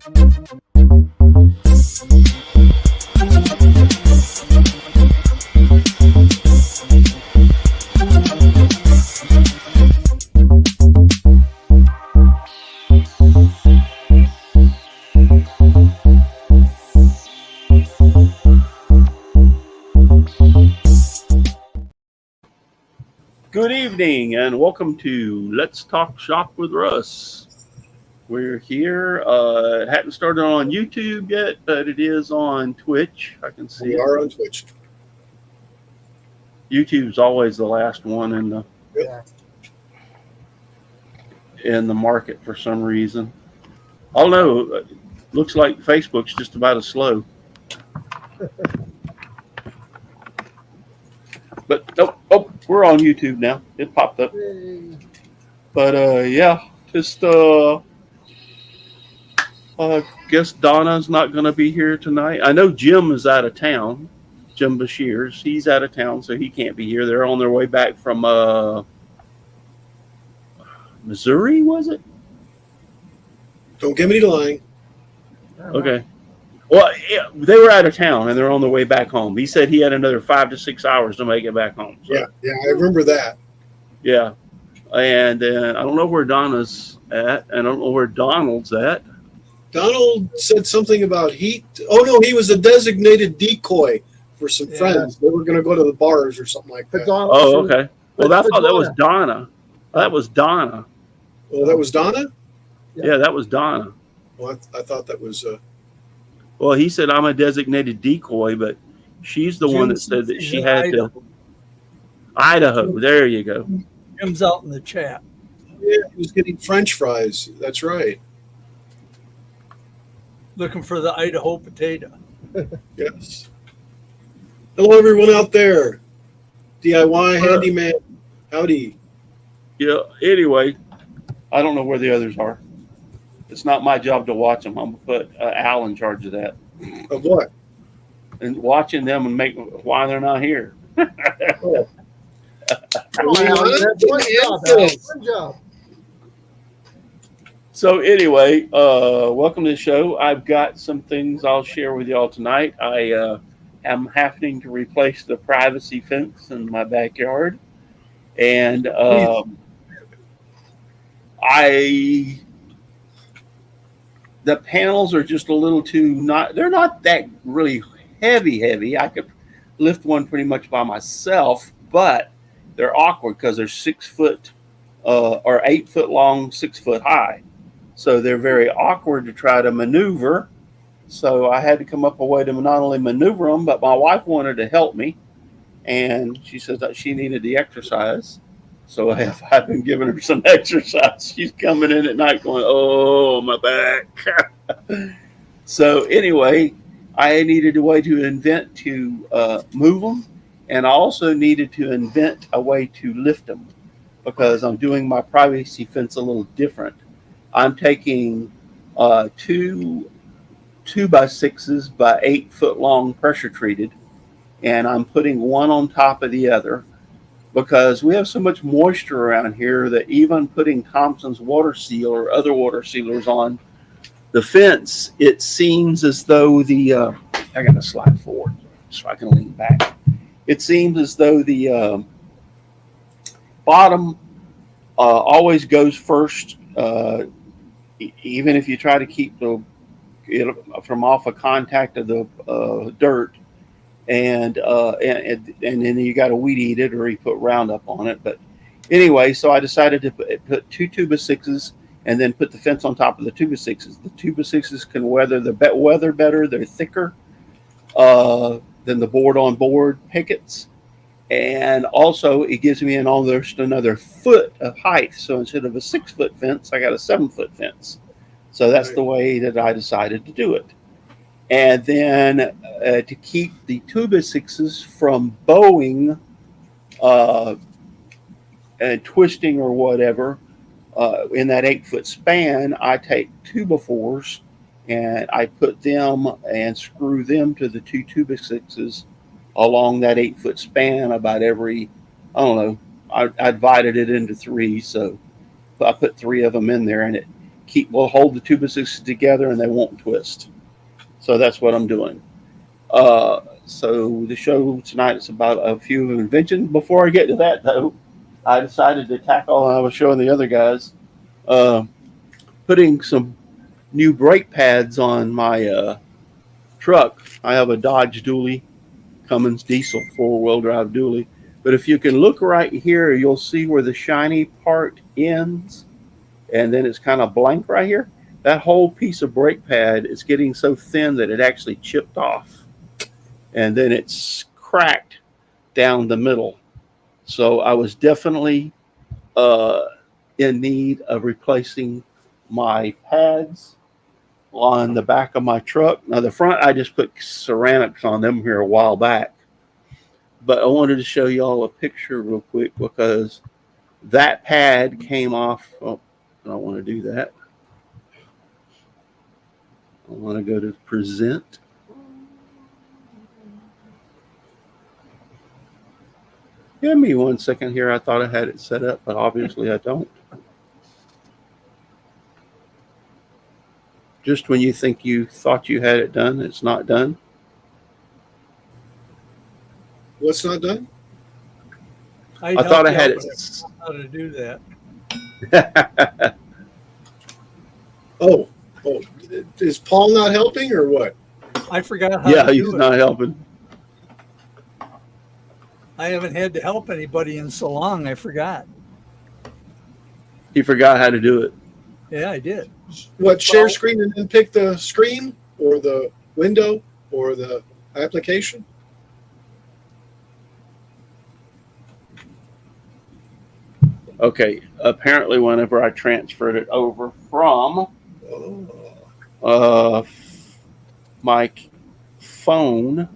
Good evening and welcome to Let's Talk Shop with Russ. We're here. It hadn't started on YouTube yet, but it is on Twitch. I can see We it. are on Twitch. YouTube's always the last one in the market for some reason. I don't know. Looks like Facebook's just about as slow. But we're on YouTube now. It popped up. But yeah, just I guess Donna's not going to be here tonight. I know Jim is out of town. Jim Bashir's. He's out of town, so he can't be here. They're on their way back from Missouri, was it? Don't get me lying. Okay. Well, yeah, they were out of town, and they're on their way back home. He said he had another 5 to 6 hours to make it back home. So. Yeah, I remember that. Yeah. And then I don't know where Donna's at, and I don't know where Donald's at. Donald said something about he was a designated decoy for some friends. They were going to go to the bars or something like that. Oh, okay. Well, I thought that was Donna. That was Donna. Oh, that was Donna? Yeah, that was Donna. Well, I thought that was... Well, he said I'm a designated decoy, but she's the one that said that she had to... Idaho. There you go. Jim's out in the chat. Yeah, he was getting French fries. That's right. Looking for the Idaho potato. Yes. Hello, everyone out there. DIY handyman. Howdy. Yeah, anyway, I don't know where the others are. It's not my job to watch them. I'm going to put Al in charge of that. Of what? And watching them and make why they're not here. Oh. Good job. So anyway, welcome to the show. I've got some things I'll share with y'all tonight. I am happening to replace the privacy fence in my backyard. And the panels are just a little too they're not that really heavy. I could lift one pretty much by myself, but they're awkward because they're 6 foot or 8 foot long, 6 foot high. So they're very awkward to try to maneuver. So I had to come up with a way to not only maneuver them, but my wife wanted to help me. And she said that she needed the exercise. So I've been giving her some exercise. She's coming in at night going, oh, my back. So anyway, I needed a way to invent to move them. And I also needed to invent a way to lift them because I'm doing my privacy fence a little different. I'm taking 2 2x6s by 8 foot long pressure treated, and I'm putting one on top of the other because we have so much moisture around here that even putting Thompson's water seal or other water sealers on the fence, it seems as though I got to slide forward so I can lean back. It seems as though the bottom always goes first, even if you try to keep it from off a contact of the dirt, and then you got to weed eat it or you put Roundup on it. But anyway, so I decided to put 2 2x6s and then put the fence on top of the 2x6s. The 2x6s can weather the weather better. They're thicker than the board-on-board pickets. And also, it gives me almost another foot of height. So instead of a 6 foot fence, I got a 7 foot fence. So that's the way that I decided to do it. And then to keep the 2x6s from bowing and twisting or whatever in that 8 foot span, I take 2x4s and I put them and screw them to the 2 2x6s along that 8 foot span about every, I don't know, I divided it into 3. So I put 3 of them in there, and will hold the 2x6s together and they won't twist. So that's what I'm doing. So the show tonight is about a few inventions. Before I get to that, though, I decided to tackle, and I was showing the other guys, putting some new brake pads on my truck. I have a Dodge dually, Cummins diesel 4-wheel drive dually. But if you can look right here, you'll see where the shiny part ends, and then it's kind of blank right here. That whole piece of brake pad is getting so thin that it actually chipped off. And then it's cracked down the middle. So I was definitely in need of replacing my pads on the back of my truck. Now the front, I just put ceramics on them here a while back. But I wanted to show y'all a picture real quick because that pad came off. Oh, I don't want to do that. I want to go to present. Give me 1 second here. I thought I had it set up, but obviously I don't. Just when you think you thought you had it done, it's not done. What's not done? I thought I had it. How to do that? Oh, is Paul not helping or what? I forgot how Yeah, to he's do it. not helping. I haven't had to help anybody in so long. I forgot. He forgot how to do it. Yeah, I did. What, share screen and then pick the screen or the window or the application? Okay, apparently whenever I transferred it over from my phone,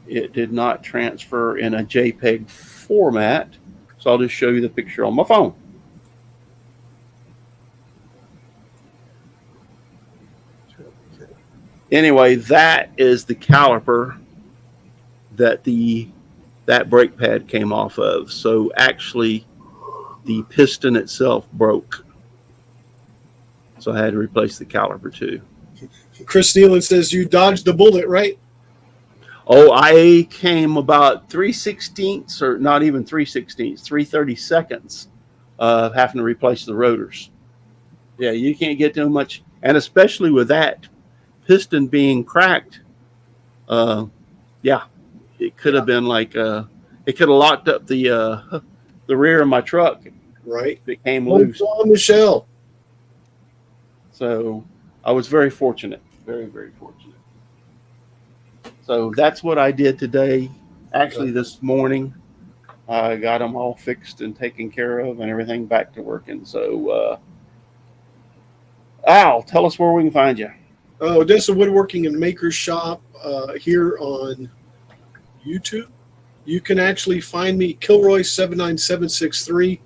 it did not transfer in a JPEG format. So I'll just show you the picture on my phone. Anyway, that is the caliper that that brake pad came off of. So actually the piston itself broke. So I had to replace the caliper too. Chris Nealon says you dodged the bullet, right? Oh, I came about 3/16 or not even 3/16, 3/32 of having to replace the rotors. Yeah, you can't get too much, and especially with that piston being cracked. Yeah, it could have been like it could have locked up the rear of my truck. Right. It came loose. Oh, Michelle. So I was very fortunate, very, very fortunate. So that's what I did today. Actually, this morning, I got them all fixed and taken care of and everything back to working. So, Al, tell us where we can find you. Odessa Woodworking and Maker's Shop here on YouTube. You can actually find me, Kilroy 79763,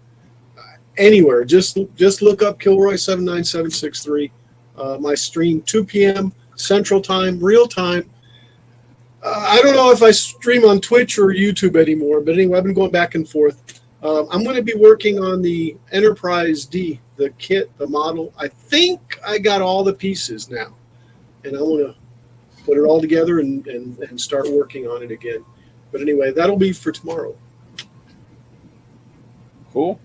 anywhere. Just look up Kilroy 79763. My stream 2 p.m. Central Time, real time. I don't know if I stream on Twitch or YouTube anymore, but anyway, I've been going back and forth. I'm going to be working on the Enterprise D, the kit, the model. I think I got all the pieces now, and I want to put it all together and start working on it again. But anyway, that'll be for tomorrow. Cool.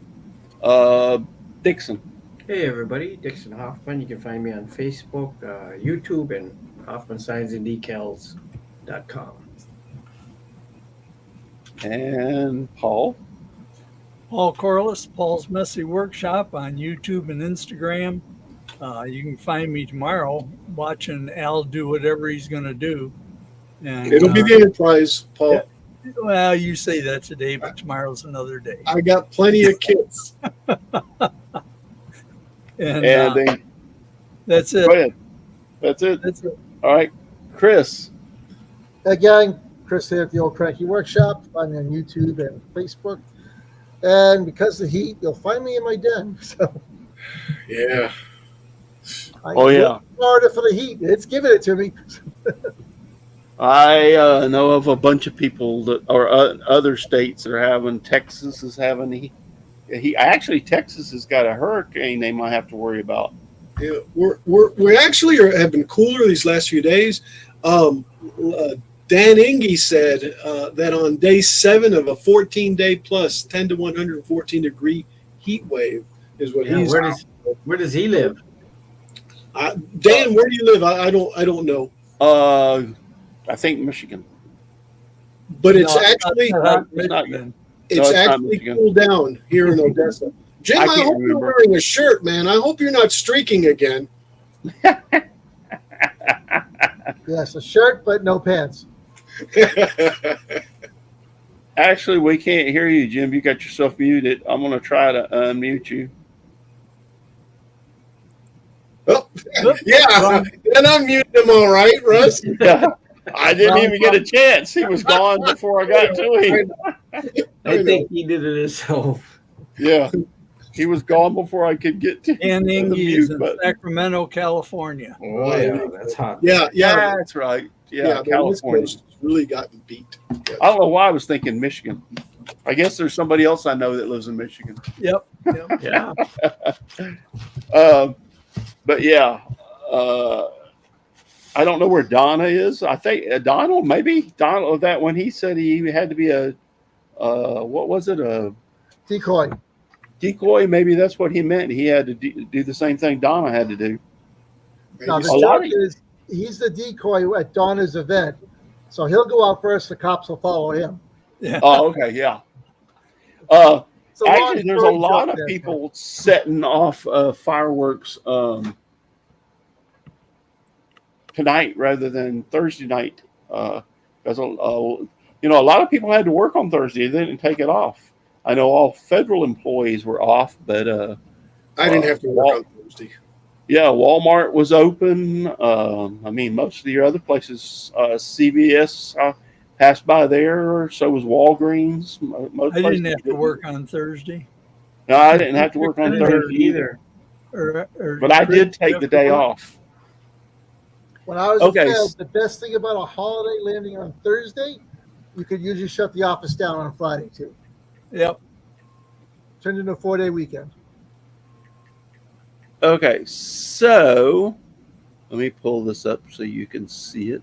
Dixon. Hey everybody, Dixon Hoffman. You can find me on Facebook, YouTube, and HoffmanSignsAndDecals.com. And Paul. Paul Corliss, Paul's Messy Workshop on YouTube and Instagram. You can find me tomorrow watching Al do whatever he's going to do. And It'll be the Enterprise, Paul. Yeah. Well, you say that today, but tomorrow's another day. I got plenty of kits. And then, that's it. go ahead. That's it. That's it. All right. Chris. Again, Chris here at the Old Cranky Workshop. Find me on YouTube and Facebook. And because of the heat, you'll find me in my den. So Yeah. Oh, yeah. Florida for the heat. It's giving it to me. I know of a bunch of people that, or other states that are having, Texas is having Texas has got a hurricane they might have to worry about. Yeah, we actually have been cooler these last few days. Dan Inge said that on day 7 of a 14-day plus 10 to 114 degree heat wave is what Yeah, he's. where does he live? Dan, where do you live? I don't know. I think Michigan. But it's No, actually It's not Michigan. it's not actually Michigan. cooled down here in Odessa. Jim, I I can't hope you're remember. wearing a shirt, man. I hope you're not streaking again. Yes, a shirt, but no pants. Actually, we can't hear you, Jim. You got yourself muted. I'm going to try to unmute you. Oh, yeah, and I'm muting him all right, Russ. I didn't even get a chance. He was gone before I got to him. I think he did it himself. Yeah. He was gone before I could get to Dan the Inge mute is in button. Sacramento, California. Oh yeah, that's hot. Yeah, That's right. Yeah, the West California. Coast has really gotten beat. Yeah. I don't know why I was thinking Michigan. I guess there's somebody else I know that lives in Michigan. Yep. Yeah. But yeah, I don't know where Donna is. I think Donald, maybe Donald, that when he said he had to be a, what was it? A Decoy. decoy. Maybe that's what he meant. He had to do the same thing Donna had to do. Now, A the lot joke of- is he's the decoy at Donna's event. So he'll go out first. The cops will follow him. Yeah. Oh, okay. Yeah. It's a long Actually, there's a story lot joke of there. people setting off fireworks tonight rather than Thursday night because a lot of people had to work on Thursday. They didn't take it off. I know all federal employees were off, but I didn't have to work on Thursday. yeah, Walmart was open. I mean, most of the other places, CVS passed by there. So was Walgreens. Most I didn't places have to work on Thursday. No, I didn't have to work on I didn't Thursday either. But I did take the day off. When I was Okay. a Fed, the best thing about a holiday landing on Thursday, you could usually shut the office down on Friday too. Yep. Turned into a 4-day weekend. Okay, so let me pull this up so you can see it.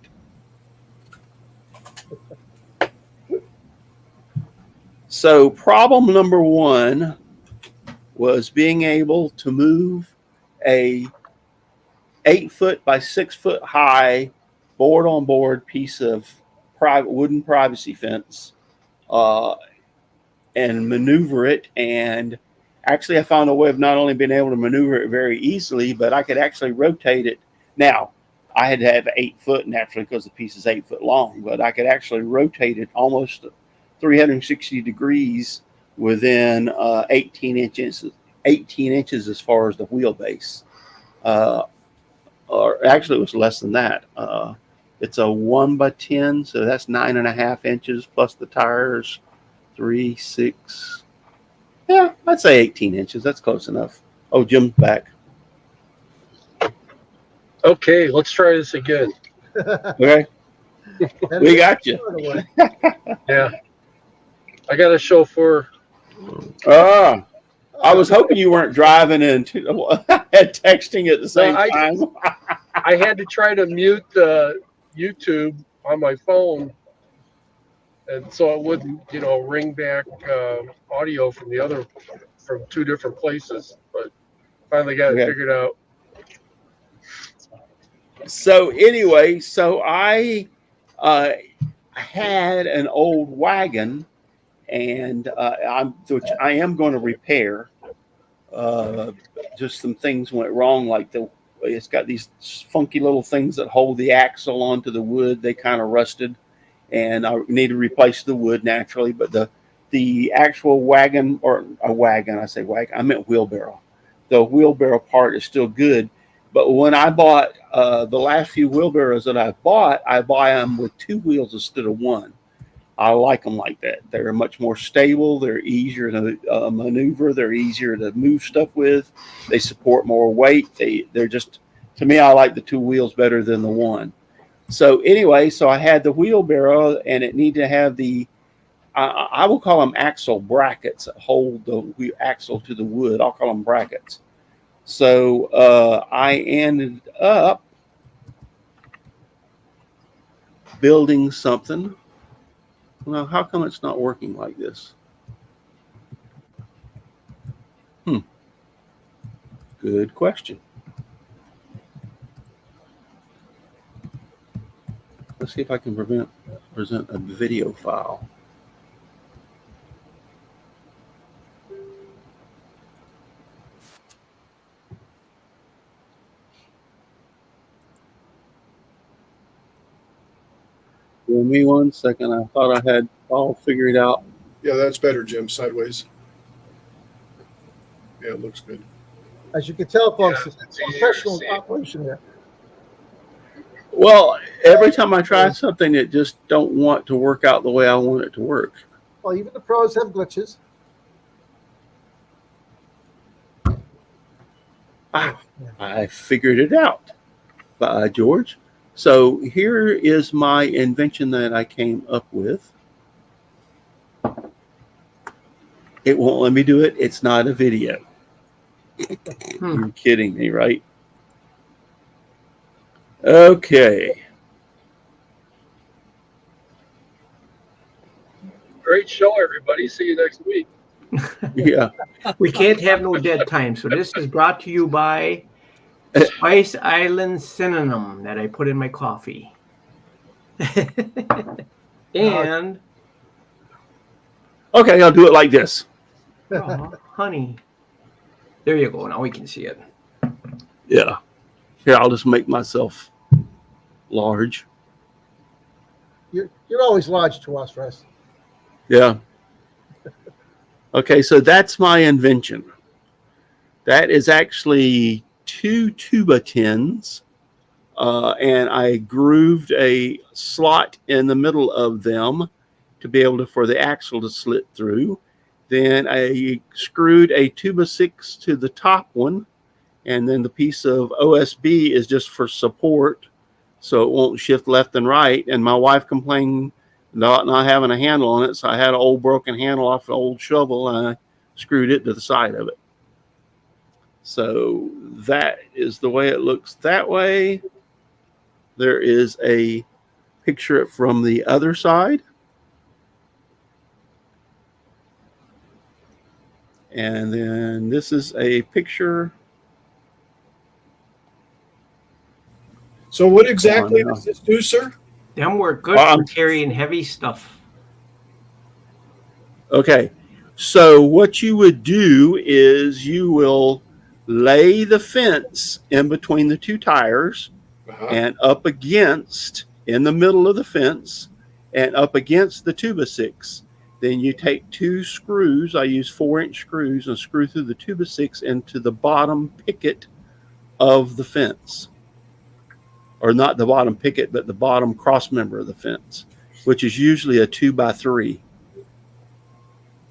So problem number 1 was being able to move a 8-foot by 6-foot high board on board piece of wooden privacy fence and maneuver it. And actually I found a way of not only being able to maneuver it very easily, but I could actually rotate it. Now I had to have 8 foot naturally because the piece is 8 foot long, but I could actually rotate it almost 360 degrees within 18 inches as far as the wheelbase. Or actually it was less than that. It's a 1x10, so that's 9.5 inches plus the tires, 3, 6. Yeah, I'd say 18 inches. That's close enough. Oh, Jim's back. Okay, let's try this again. Okay, we got you. Yeah. I got a show for. I was hoping you weren't driving and texting at the same time. I had to try to mute the YouTube on my phone, and so it wouldn't, ring back audio from two different places. But finally got it figured out. So anyway, I had an old wagon, and which I am going to repair. Just some things went wrong, like it's got these funky little things that hold the axle onto the wood. They kind of rusted, and I need to replace the wood naturally. But the actual wagon, or a wagon, I say wagon, I meant wheelbarrow. The wheelbarrow part is still good. But when I bought the last few wheelbarrows that I buy them with 2 wheels instead of 1. I like them like that. They're much more stable. They're easier to maneuver. They're easier to move stuff with. They support more weight. They're just, to me, I like the 2 wheels better than the 1. So anyway, I had the wheelbarrow, and it needed to have the I will call them axle brackets that hold the axle to the wood. I'll call them brackets. So I ended up building something. Well, how come it's not working like this? Good question. Let's see if I can present a video file. Give me 1 second. I thought I had all figured out. Yeah, that's better, Jim. Sideways. Yeah, it looks good. As you can tell, folks, Yeah, it's it's a easier to professional see. operation there. Well, every time I try something, it just don't want to work out the way I want it to work. Well, even the pros have glitches. I figured it out, George. So here is my invention that I came up with. It won't let me do it. It's not a video. You're kidding me, right? Okay. Great show, everybody. See you next week. Yeah. We can't have no dead time. So this is brought to you by Spice Island Cinnamon that I put in my coffee. And Okay, I'll do it like this. honey. There you go. Now we can see it. Yeah. Here, I'll just make myself large. You're always large to us, Russ. Yeah. Okay, so that's my invention. That is actually 2 tuba tins, and I grooved a slot in the middle of them to be able to for the axle to slit through. Then I screwed a tuba 6 to the top one, and then the piece of OSB is just for support, so it won't shift left and right. And my wife complained not having a handle on it, so I had an old broken handle off an old shovel, and I screwed it to the side of it. So that is the way it looks that way. There is a picture from the other side. And then this is a picture. So what exactly does this do, sir? Them work good for carrying heavy stuff. Okay. So what you would do is you will lay the fence in between the 2 tires and up against, in the middle of the fence, and up against the tuba 6. Then you take 2 screws. I use 4-inch screws and screw through the tuba 6 into the bottom picket of the fence. Or not the bottom picket, but the bottom cross member of the fence, which is usually a 2x3,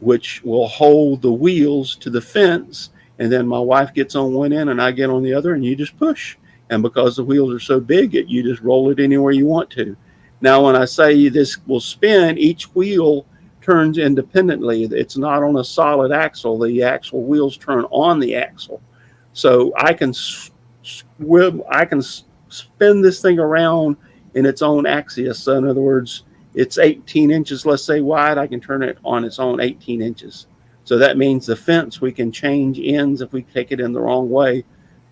which will hold the wheels to the fence. And then my wife gets on one end and I get on the other, and you just push. And because the wheels are so big, you just roll it anywhere you want to. Now, when I say this will spin, each wheel turns independently. It's not on a solid axle. The axle wheels turn on the axle. So I can spin this thing around in its own axis. So in other words, it's 18 inches, let's say, wide. I can turn it on its own 18 inches. So that means the fence, we can change ends if we take it in the wrong way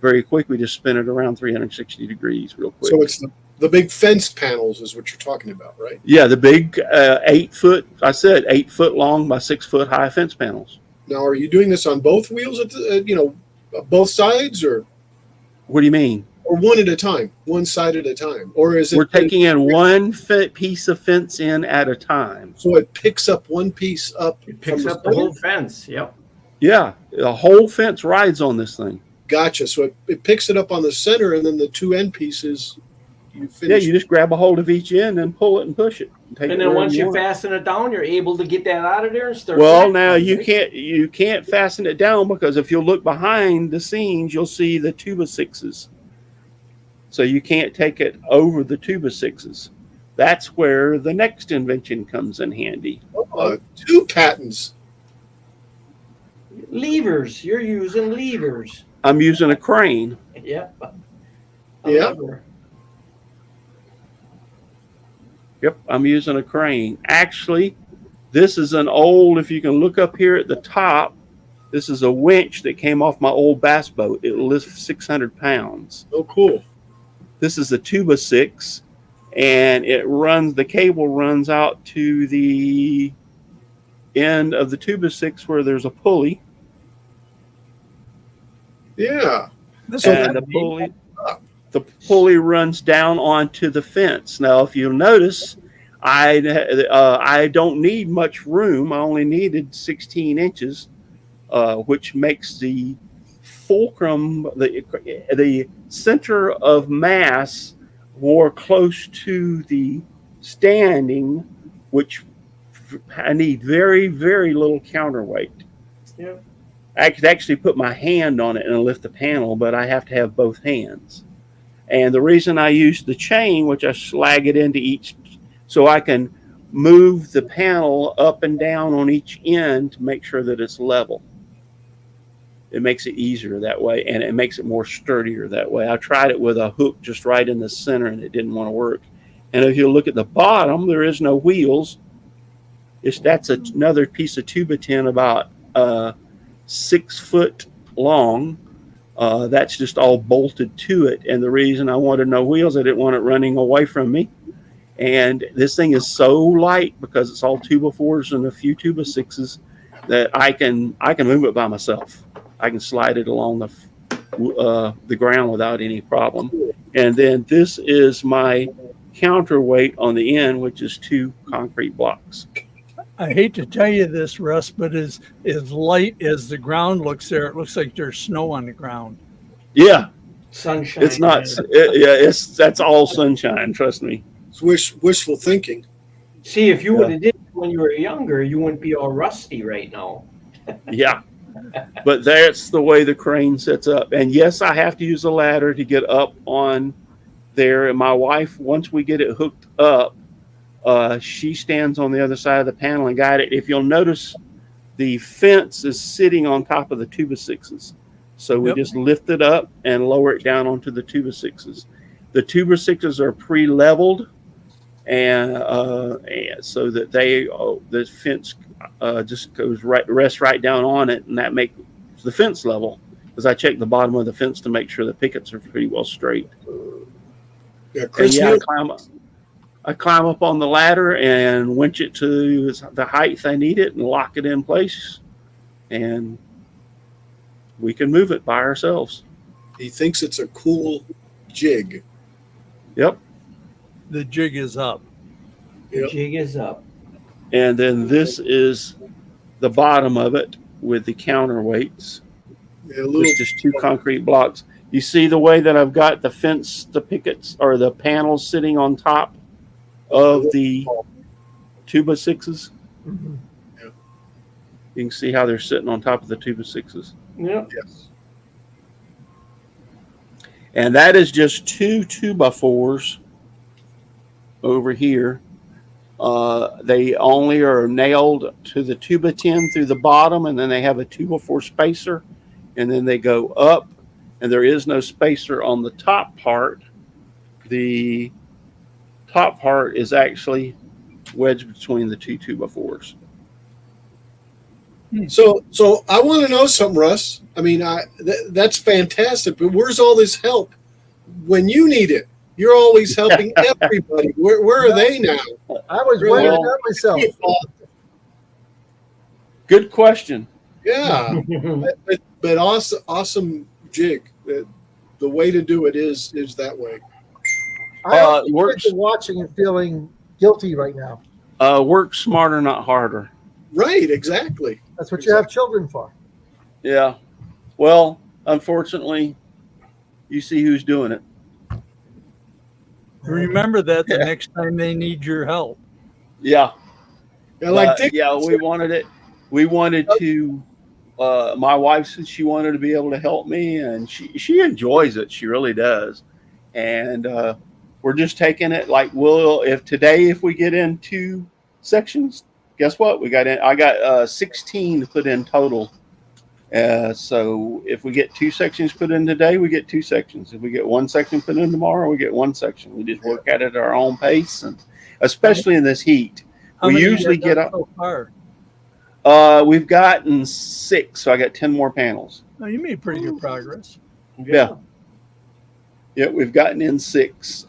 very quick. We just spin it around 360 degrees real quick. So it's the big fenced panels is what you're talking about, right? Yeah, the big 8 foot, I said 8 foot long by 6 foot high fence panels. Now, are you doing this on both wheels at the, both sides, or What do you mean? or one at a time, one side at a time, or is it? We're taking in one piece of fence in at a time. So it picks up one piece up. It picks from up the center? whole fence. Yep. Yeah, the whole fence rides on this thing. Gotcha. So it picks it up on the center, and then the 2 end pieces. You finish. Yeah, you just grab a hold of each end and pull it and push it. And then once you fasten it down, you're able to get that out of there and start. Well, now you can't fasten it down, because if you look behind the scenes, you'll see the tuba 6s. So you can't take it over the tuba 6s. That's where the next invention comes in handy. 2 patents. Levers. You're using levers. I'm using a crane. Yep. Yeah. Lever. Yep, I'm using a crane. Actually, this is an old, if you can look up here at the top, this is a winch that came off my old bass boat. It lifts 600 pounds. Oh, cool. This is a 2x6, and the cable runs out to the end of the 2x6 where there's a pulley. Yeah. And the pulley runs down onto the fence. Now, if you'll notice, I don't need much room. I only needed 16 inches, which makes the fulcrum, the center of mass, more close to the standing, which I need very, very little counterweight. Yeah. I could actually put my hand on it and lift the panel, but I have to have both hands. And the reason I use the chain, which I slag it into each, so I can move the panel up and down on each end to make sure that it's level. It makes it easier that way, and it makes it more sturdier that way. I tried it with a hook just right in the center, and it didn't want to work. And if you look at the bottom, there is no wheels. That's another piece of tuba-tin about 6 foot long. That's just all bolted to it. And the reason I wanted no wheels, I didn't want it running away from me. And this thing is so light because it's all 2x4s and a few 2x6s that I can move it by myself. I can slide it along the ground without any problem. And then this is my counterweight on the end, which is 2 concrete blocks. I hate to tell you this, Russ, but as light as the ground looks there, it looks like there's snow on the ground. Yeah, Sunshine. it's not. That's all sunshine. Trust me. It's wishful thinking. See, if you would have did it when you were younger, you wouldn't be all rusty right now. Yeah, but that's the way the crane sets up. And yes, I have to use a ladder to get up on there. And my wife, once we get it hooked up, she stands on the other side of the panel and guide it. If you'll notice, the fence is sitting on top of the 2x6s. So we just lift it up and lower it down onto the 2x6s. The 2x6s are pre-leveled, and so that the fence just rests right down on it, and that makes the fence level. Because I check the bottom of the fence to make sure the pickets are pretty well straight. Yeah, Chris. I climb up on the ladder and winch it to the height I need it and lock it in place, and we can move it by ourselves. He thinks it's a cool jig. Yep. The jig is up. Yep. Jig is up. And then this is the bottom of it with the counterweights. Yeah, It's just 2 concrete blocks. You see the way that I've got the fence, the pickets, or the panels sitting on top of the 2x6s. Mm-hmm. Yeah. You can see how they're sitting on top of the 2x6s. Yep. Yes. And that is just 2 2x4s over here. They only are nailed to the tuba-tin through the bottom, and then they have a 2x4 spacer, and then they go up, and there is no spacer on the top part. The top part is actually wedged between the 2 2x4s. So I want to know something, Russ. I mean, that's fantastic, but where's all this help when you need it? You're always helping everybody. Where are they now? I was wondering that myself. Good question. Yeah, but awesome jig. The way to do it is that way. I'm works watching and feeling guilty right now. Work smarter, not harder. Right, exactly. That's what you have children for. Yeah. Well, unfortunately, you see who's doing it. Remember that the next time they need your help. Yeah. Yeah, like Dick we wanted it. We wanted to. My wife said she wanted to be able to help me, and she enjoys it. She really does. And we're just taking it like if we get in 2 sections, guess what? I got 16 to put in total. So if we get 2 sections put in today, we get 2 sections. If we get 1 section put in tomorrow, we get 1 section. We just work at it at our own pace, and especially in this heat. How We many usually you have get done so far? We've gotten 6, so I got 10 more panels. Oh, you made pretty good progress. Yeah. Yeah, we've gotten in 6.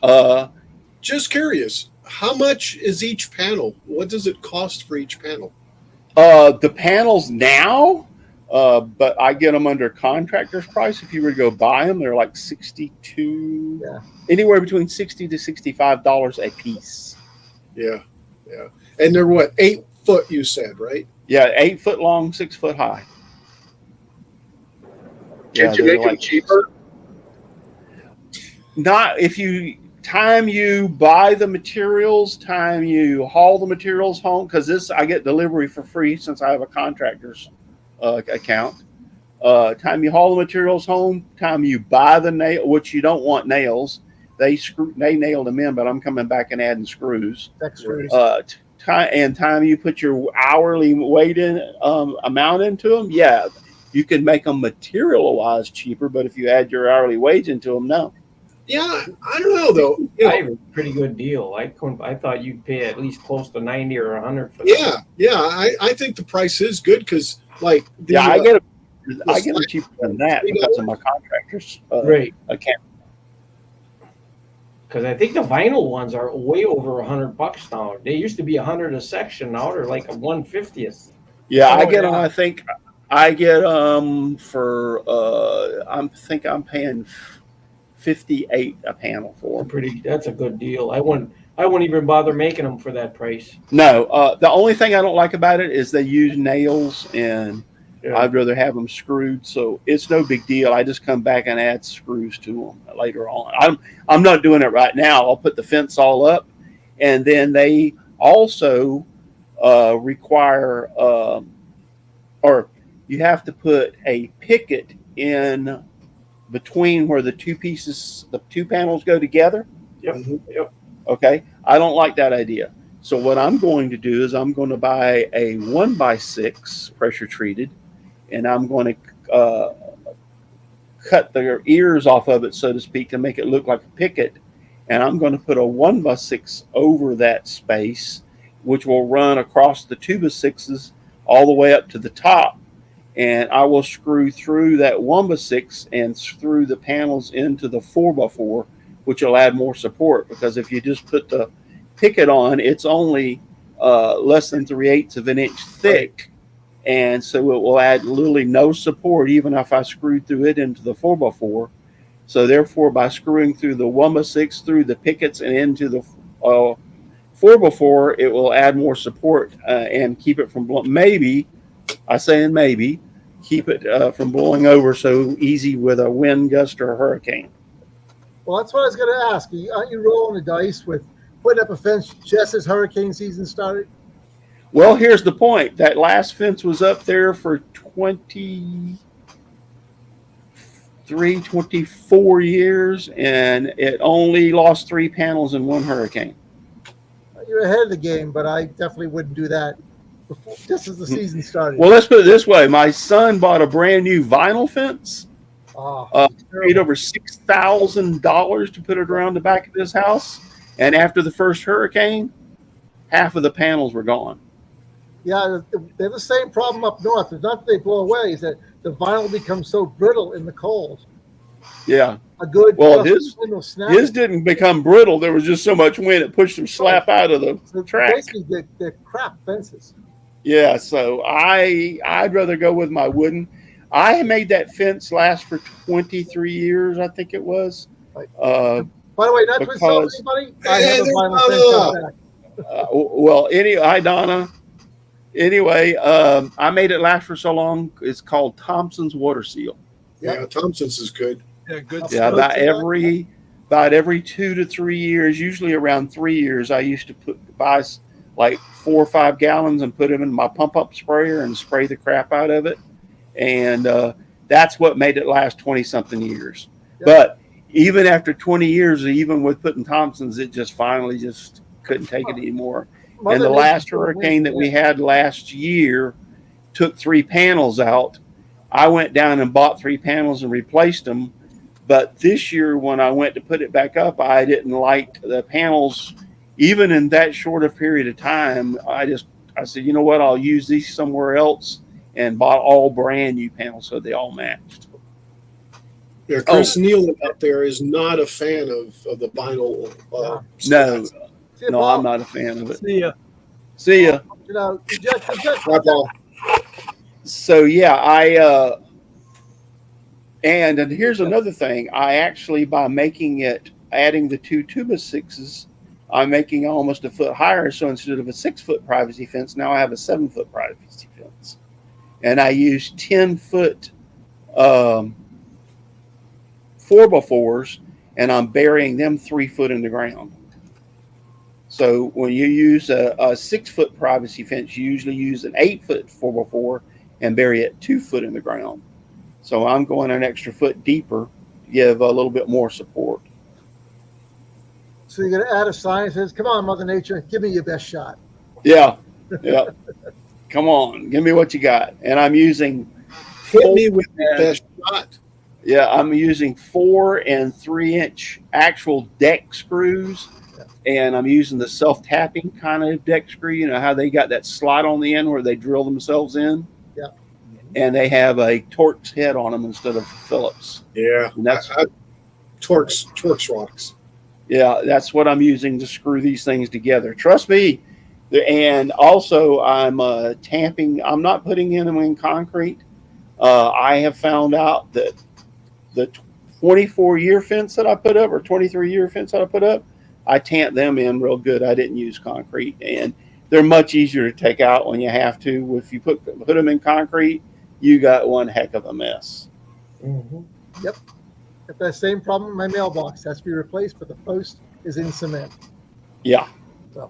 Just curious, how much is each panel? What does it cost for each panel? The panels now, but I get them under contractor's price. If you were to go buy them, they're like anywhere between $60 to $65 a piece. Yeah. And they're what, 8 foot? You said, right? Yeah, 8 foot long, 6 foot high. Can't you make them cheaper? Not if you buy the materials, time you haul the materials home, because I get delivery for free since I have a contractor's account. Time you haul the materials home, time you buy the nail, which you don't want nails. They nailed them in, but I'm coming back and adding screws. Time you put your hourly weight in amount into them, yeah, you can make them material wise cheaper, but if you add your hourly wage into them, no. Yeah, I don't know though. I have a pretty good deal. I thought you'd pay at least close to 90 or 100 for that. Yeah. I think the price is good because, like, I get it cheaper than that because of my contractor's account. Because I think the vinyl ones are way over $100 now. They used to be $100 a section. Now they're like a 1/50th. Yeah, I get them. I think I get them for. I think I'm paying $58 a panel for them. That's a good deal. I wouldn't even bother making them for that price. No, the only thing I don't like about it is they use nails, and I'd rather have them screwed. So it's no big deal. I just come back and add screws to them later on. I'm not doing it right now. I'll put the fence all up, and then they also require, or you have to put a picket in between where the 2 panels go together. Yep. Okay. I don't like that idea. So what I'm going to do is I'm going to buy a 1x6 pressure treated, and I'm going to cut the ears off of it, so to speak, to make it look like a picket. And I'm going to put a 1x6 over that space, which will run across the 2x6s all the way up to the top. And I will screw through that 1x6 and through the panels into the 4x4, which will add more support. Because if you just put the picket on, it's only less than 3/8 of an inch thick. And so it will add literally no support, even if I screw through it into the 4x4. So therefore, by screwing through the 1x6, through the pickets and into the 4x4, it will add more support and keep it from maybe keep it from blowing over so easy with a wind gust or a hurricane. Well, that's what I was going to ask. Aren't you rolling the dice with putting up a fence just as hurricane season started? Well, here's the point. That last fence was up there for 24 years, and it only lost 3 panels in 1 hurricane. You're ahead of the game, but I definitely wouldn't do that before, just as the season started. Well, let's put it this way. My son bought a brand new vinyl fence. Paid over $6,000 to put it around the back of his house. And after the first hurricane, half of the panels were gone. Yeah, they have the same problem up north. It's not that they blow away, is that the vinyl becomes so brittle in the cold. Yeah. His didn't become brittle. There was just so much wind it pushed him slap out of the track. Basically, they're crap fences. Yeah, so I'd rather go with my wooden. I made that fence last for 23 years, I think it was. By the way, not to insult anybody, I have a vinyl fence out back. Hi, Donna. Anyway, I made it last for so long. It's called Thompson's Water Seal. Yeah, Thompson's is good. Yeah, good. Yeah, about every 2 to 3 years, usually around 3 years, I used to buy like 4 or 5 gallons and put them in my pump up sprayer and spray the crap out of it. And that's what made it last 20 something years. Yeah. But even after 20 years, even with putting Thompsons, it just finally just couldn't take it anymore. Mother And the Nature's last gonna win, hurricane that we yeah. had last year took 3 panels out. I went down and bought 3 panels and replaced them. But this year, when I went to put it back up, I didn't like the panels. Even in that short a period of time, I said, you know what, I'll use these somewhere else, and bought all brand new panels so they all matched. Yeah, Chris Neal out there is not a fan of the vinyl. No, See you, no, Paul. I'm not a fan of it. See ya. See ya. You know, you just Bye, Paul. So yeah, and here's another thing. I actually, by adding the 2 tuba 6s, I'm making almost a foot higher. So instead of a 6-foot privacy fence, now I have a 7-foot privacy fence, and I use 10-foot 4x4s, and I'm burying them 3 foot in the ground. So when you use a 6-foot privacy fence, you usually use an 8-foot 4x4 and bury it 2 foot in the ground. So I'm going an extra foot deeper to give a little bit more support. So you're going to add a sign that says, "Come on, Mother Nature, give me your best shot." Yeah, yeah. Come on, give me what you got. And I'm using Hit me with the best shot. Yeah, I'm using 4 and 3-inch actual deck screws, and I'm using the self-tapping kind of deck screw. You know how they got that slot on the end where they drill themselves in? Yeah. And they have a Torx head on them instead of Phillips. Yeah, And that's Torx rocks. Yeah, that's what I'm using to screw these things together. Trust me. And also, I'm tamping. I'm not putting them in concrete. I have found out that the 24-year fence that I put up, or 23-year fence that I put up, I tamped them in real good. I didn't use concrete, and they're much easier to take out when you have to. If you put them in concrete, you got one heck of a mess. Mm-hmm. Yep. Got that same problem in my mailbox. Has to be replaced, but the post is in cement. Yeah.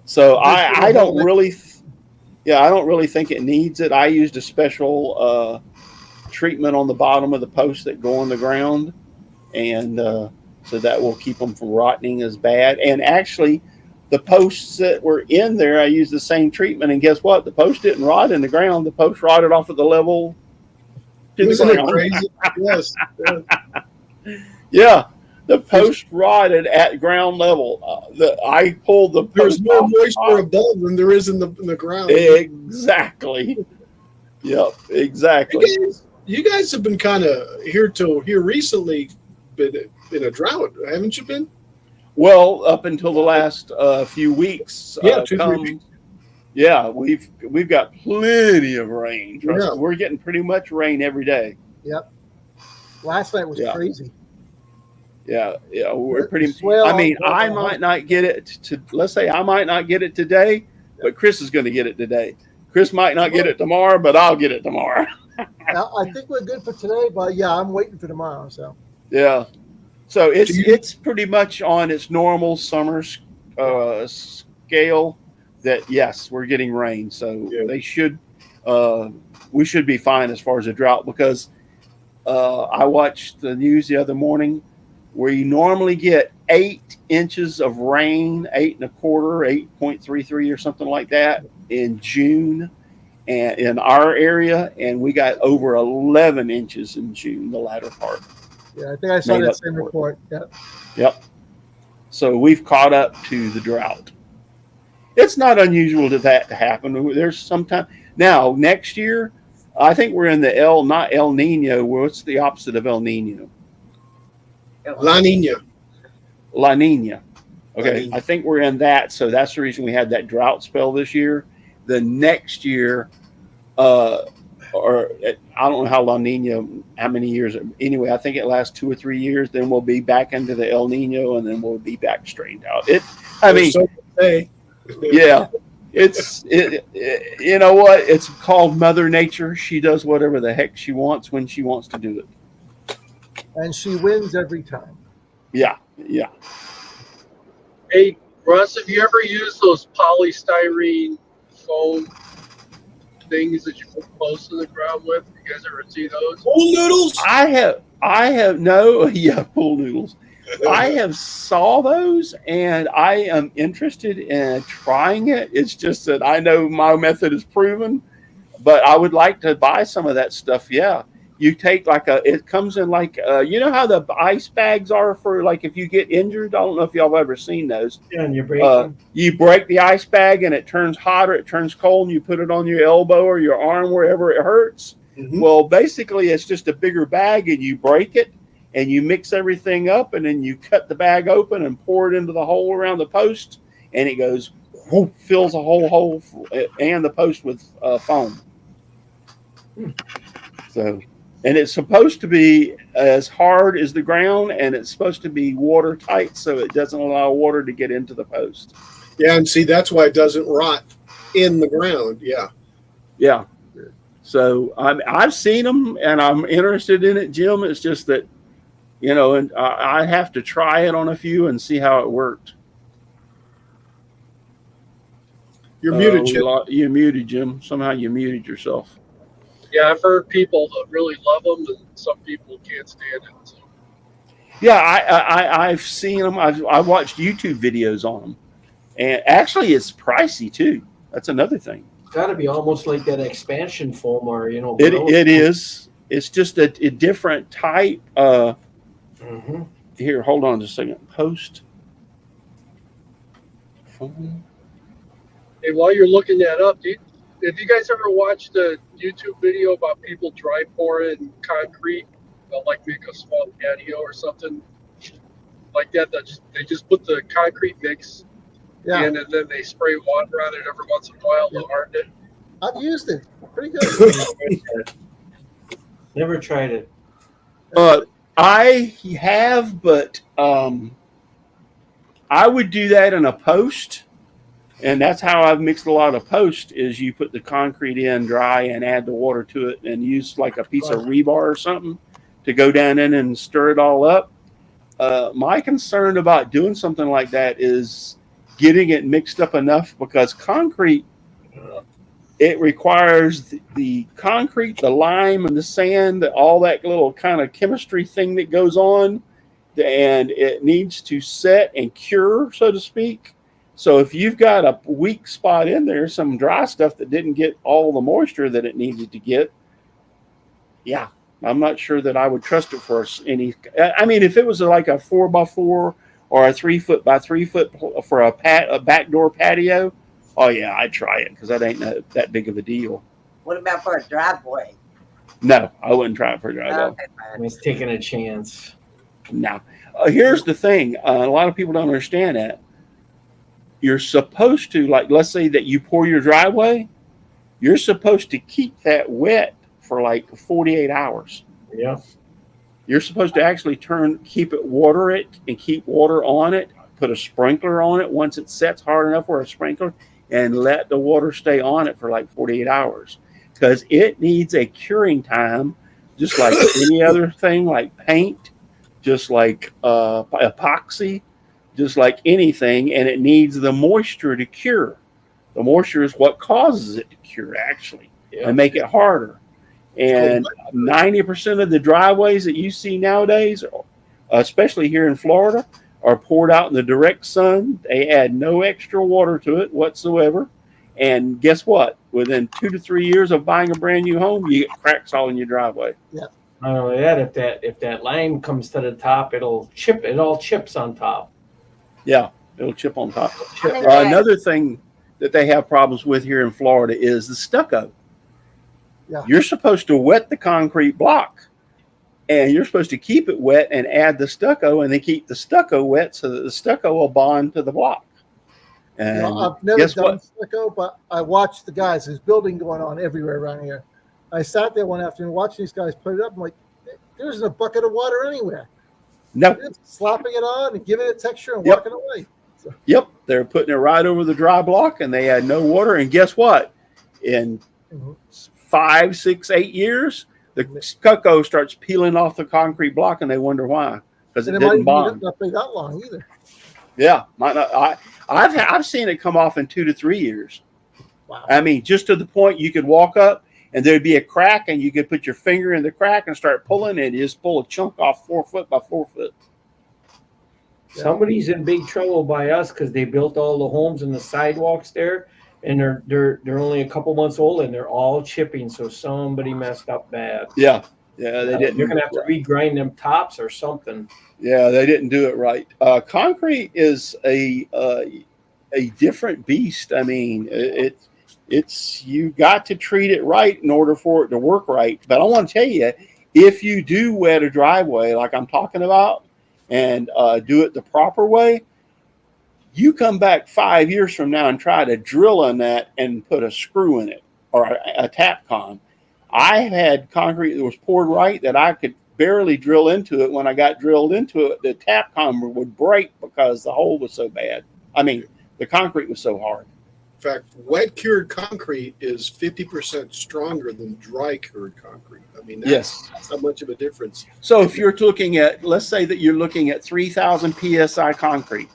So I don't really think it needs it. I used a special treatment on the bottom of the posts that go on the ground, and so that will keep them from rotting as bad. And actually, the posts that were in there, I used the same treatment, and guess what? The post didn't rot in the ground. The post rotted off at the level to the ground. Crazy? Yes. Yeah, the post rotted at ground level. I pulled the post. There's more moisture above than there is in the ground. Exactly. Yep, exactly. You guys have been kind of here recently, been in a drought, haven't you been? Well, up until the last few weeks. Yeah, 2-3 weeks. Yeah, we've got plenty of rain. Trust me, we're getting pretty much rain every day. Yep. Last night was crazy. Yeah, we're pretty. I mean, I might not get it let's say I might not get it today, but Chris is going to get it today. Chris might not get it tomorrow, but I'll get it tomorrow. I think we're good for today, but yeah, I'm waiting for tomorrow. So yeah, so it's pretty much on its normal summer scale. That yes, we're getting rain, so they should. We should be fine as far as the drought, because I watched the news the other morning. Where you normally get 8 inches of rain, 8 1/4, 8.33 or something like that in June, and in our area, and we got over 11 inches in June, the latter part. Yeah, I think I saw that same report. Yep. So we've caught up to the drought. It's not unusual to that to happen. There's sometimes now next year, I think we're in the not El Nino. What's the opposite of El Nino? La Nina. La Nina. Okay, La Nina. I think we're in that. So that's the reason we had that drought spell this year. The next year, or I don't know how La Nina, how many years. Anyway, I think it lasts 2 or 3 years. Then we'll be back into the El Nino, and then we'll be back straightened out. Yeah, you know what? It's called Mother Nature. She does whatever the heck she wants when she wants to do it. And she wins every time. Yeah. Hey, Russ, have you ever used those polystyrene foam things that you put close to the ground with? You guys ever see those? Pool noodles? I have no, pool noodles. I have saw those, and I am interested in trying it. It's just that I know my method is proven, but I would like to buy some of that stuff. Yeah, you take like it comes in like you know how the ice bags are for like if you get injured. I don't know if y'all have ever seen those. Yeah, and you break them. You break the ice bag and it turns hot or it turns cold, and you put it on your elbow or your arm wherever it hurts. Mhm. Well, basically, it's just a bigger bag, and you break it, and you mix everything up, and then you cut the bag open and pour it into the hole around the post, and it goes whoop, fills the whole hole and the post with foam. So, and it's supposed to be as hard as the ground, and it's supposed to be watertight, so it doesn't allow water to get into the post. Yeah, and see, that's why it doesn't rot in the ground. Yeah. Yeah. So I've seen them, and I'm interested in it, Jim. It's just that, you know, and I have to try it on a few and see how it worked. You're muted, Jim. You muted, Jim. Somehow you muted yourself. Yeah, I've heard people that really love them, and some people can't stand it. So. Yeah, I've seen them. I've watched YouTube videos on them, and actually, it's pricey too. That's another thing. It's got to be almost like that expansion foam, or you know. It is. It's just a different type. Here, hold on just a second. Post. Hey, while you're looking that up, have you guys ever watched a YouTube video about people dry pouring concrete? They'll like make a small patio or something like that. They just put the concrete mix in, and then they spray water on it every once in a while to harden it. I've used it. Pretty good. Never tried it. I have, but I would do that in a post, and that's how I've mixed a lot of post. Is you put the concrete in dry and add the water to it, and use like a piece of rebar or something to go down in and stir it all up. My concern about doing something like that is getting it mixed up enough, because concrete, it requires the concrete, the lime, and the sand, all that little kind of chemistry thing that goes on, and it needs to set and cure, so to speak. So if you've got a weak spot in there, some dry stuff that didn't get all the moisture that it needed to get, yeah, I'm not sure that I would trust it for any. I mean, if it was like a 4x4 or a 3-foot by 3-foot for a backdoor patio, oh yeah, I'd try it, because that ain't that big of a deal. What about for a driveway? No, I wouldn't try it for a driveway. Okay, I was taking a chance. No. Here's the thing. A lot of people don't understand that. You're supposed to, like, let's say that you pour your driveway, you're supposed to keep that wet for like 48 hours. Yeah. You're supposed to actually water it and keep water on it, put a sprinkler on it once it sets hard enough for a sprinkler, and let the water stay on it for like 48 hours. Because it needs a curing time, just like any other thing, like paint, just like epoxy, just like anything, and it needs the moisture to cure. The moisture is what causes it to cure, actually, and make it harder. And 90% of the driveways that you see nowadays, especially here in Florida, are poured out in the direct sun. They add no extra water to it whatsoever. And guess what? Within 2 to 3 years of buying a brand new home, you get cracks all in your driveway. Yeah. Not only that, if that lime comes to the top, it'll chip. It all chips on top. Yeah, it'll chip on top. Another thing that they have problems with here in Florida is the stucco. Yeah. You're supposed to wet the concrete block, and you're supposed to keep it wet and add the stucco, and then keep the stucco wet so that the stucco will bond to the block. And I've never done stucco, but I watched the guys. There's building going on everywhere around here. I sat there one afternoon watching these guys put it up. I'm like, there isn't a bucket of water anywhere. No. They're just slapping it on and giving it texture and walking away. So. Yep. They're putting it right over the dry block, and they had no water. And guess what? In 5, 6, 8 years, the stucco starts peeling off the concrete block, and they wonder why, because it didn't bond. Not be that long either. Yeah, might not. I've seen it come off in 2 to 3 years. Wow. I mean, just to the point you could walk up and there'd be a crack, and you could put your finger in the crack and start pulling, and you just pull a chunk off 4 foot by 4 foot. Somebody's in big trouble by us because they built all the homes and the sidewalks there, and they're only a couple months old and they're all chipping. So somebody messed up bad. Yeah, they didn't. You're gonna have to regrind them tops or something. Yeah, they didn't do it right. Concrete is a different beast. I mean, it's you got to treat it right in order for it to work right. But I want to tell you, if you do wet a driveway like I'm talking about, and do it the proper way, you come back 5 years from now and try to drill in that and put a screw in it or a tap con. I had concrete that was poured right that I could barely drill into it. When I got drilled into it, the tap con would break because the hole was so bad. I mean, the concrete was so hard. In fact, wet cured concrete is 50% stronger than dry cured concrete. I mean, that's not much of a difference. So if you're looking at, let's say that you're looking at 3,000 PSI concrete.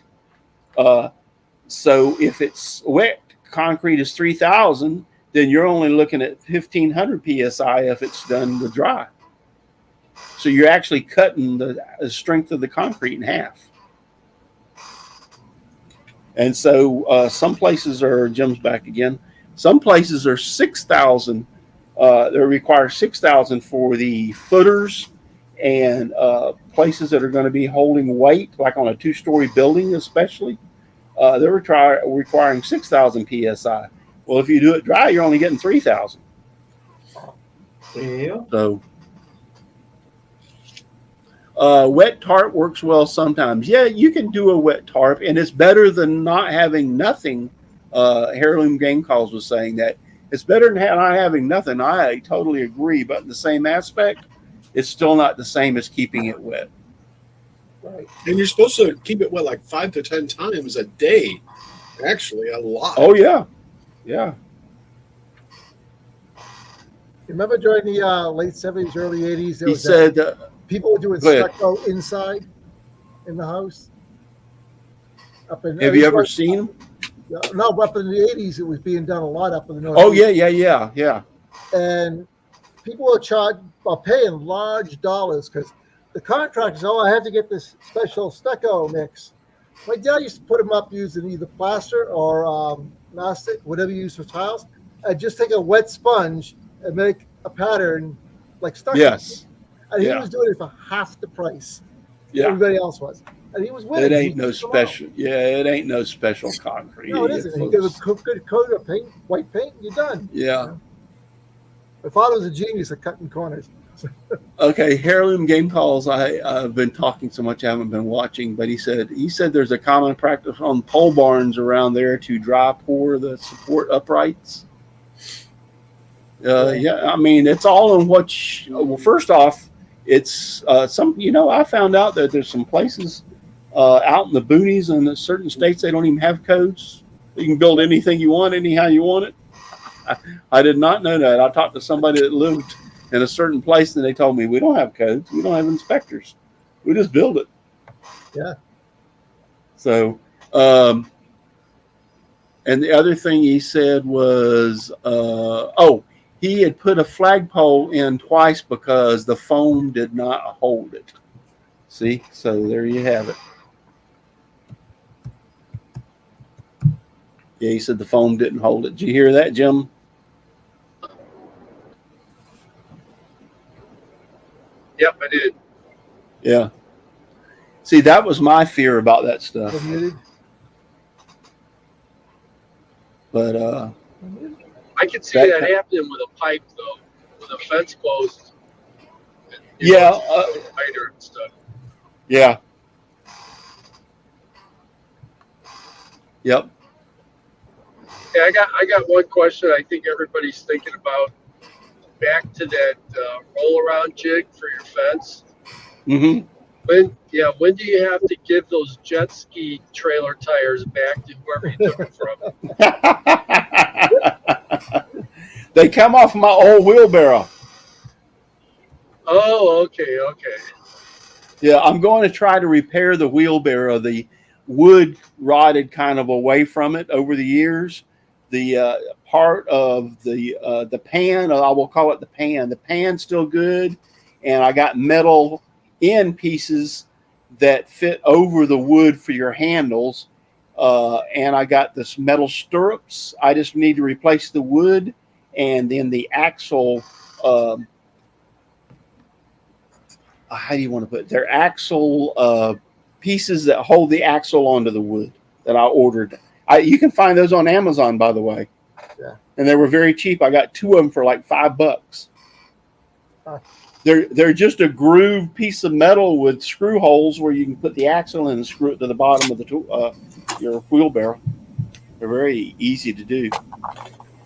So if it's wet concrete is 3,000, then you're only looking at 1,500 PSI if it's done with dry. So you're actually cutting the strength of the concrete in half. And so some places are, Jim's back again, some places are 6,000. They require 6,000 for the footers, and places that are going to be holding weight, like on a 2-story building especially, they're requiring 6,000 PSI. Well, if you do it dry, you're only getting 3,000. Yeah. So wet tarp works well sometimes. Yeah, you can do a wet tarp, and it's better than not having nothing. Heirloom Game Calls was saying that it's better than not having nothing. I totally agree, but in the same aspect, it's still not the same as keeping it wet. Right. And you're supposed to keep it wet like 5 to 10 times a day. Actually, a lot. Oh yeah, yeah. Remember during the late 70s, early 80s, there He was said, people were doing go ahead. stucco inside in the house. Up in, have you ever seen them? No, up in the 80s, it was being done a lot up in the north. Oh yeah. And people are paying large dollars because the contractors, I have to get this special stucco mix. My dad used to put them up using either plaster or mastic, whatever you use for tiles. I'd just take a wet sponge and make a pattern like stucco. Yes. And he was doing it for half the price everybody else was. And he was winning. It ain't no special. Yeah, it ain't no special concrete. No, it isn't. You give a good coat of paint, white paint, you're done. Yeah. My father was a genius at cutting corners. Okay, Heirloom Game Calls. I've been talking so much I haven't been watching, but he said there's a common practice on pole barns around there to dry pour the support uprights. Yeah, I mean it's all in what. Well, first off, it's some. I found out that there's some places out in the boonies and in certain states they don't even have codes. You can build anything you want, anyhow you want it. I did not know that. I talked to somebody that lived in a certain place, and they told me we don't have codes, we don't have inspectors, we just build it. Yeah. So, and the other thing he said was, he had put a flagpole in twice because the foam did not hold it. See, so there you have it. Yeah, he said the foam didn't hold it. Did you hear that, Jim? Yep, I did. Yeah. See, that was my fear about that stuff. But I could see that happening with a pipe, though, with a fence post. Yeah. Tighter and stuff. Yeah. Yep. Yeah, I got one question I think everybody's thinking about. Back to that roll around jig for your fence. Mm-hmm. When do you have to give those jet ski trailer tires back to whoever you took them from? They come off my old wheelbarrow. Oh, okay. Yeah, I'm going to try to repair the wheelbarrow. The wood rotted kind of away from it over the years. The part of the pan, I will call it the pan. The pan's still good, and I got metal end pieces that fit over the wood for your handles. And I got this metal stirrups. I just need to replace the wood, and then the axle. How do you want to put it? They're axle pieces that hold the axle onto the wood that I ordered. You can find those on Amazon, by the way. Yeah. And they were very cheap. I got 2 of them for like $5. Huh. They're just a grooved piece of metal with screw holes where you can put the axle in and screw it to the bottom of the your wheelbarrow. They're very easy to do.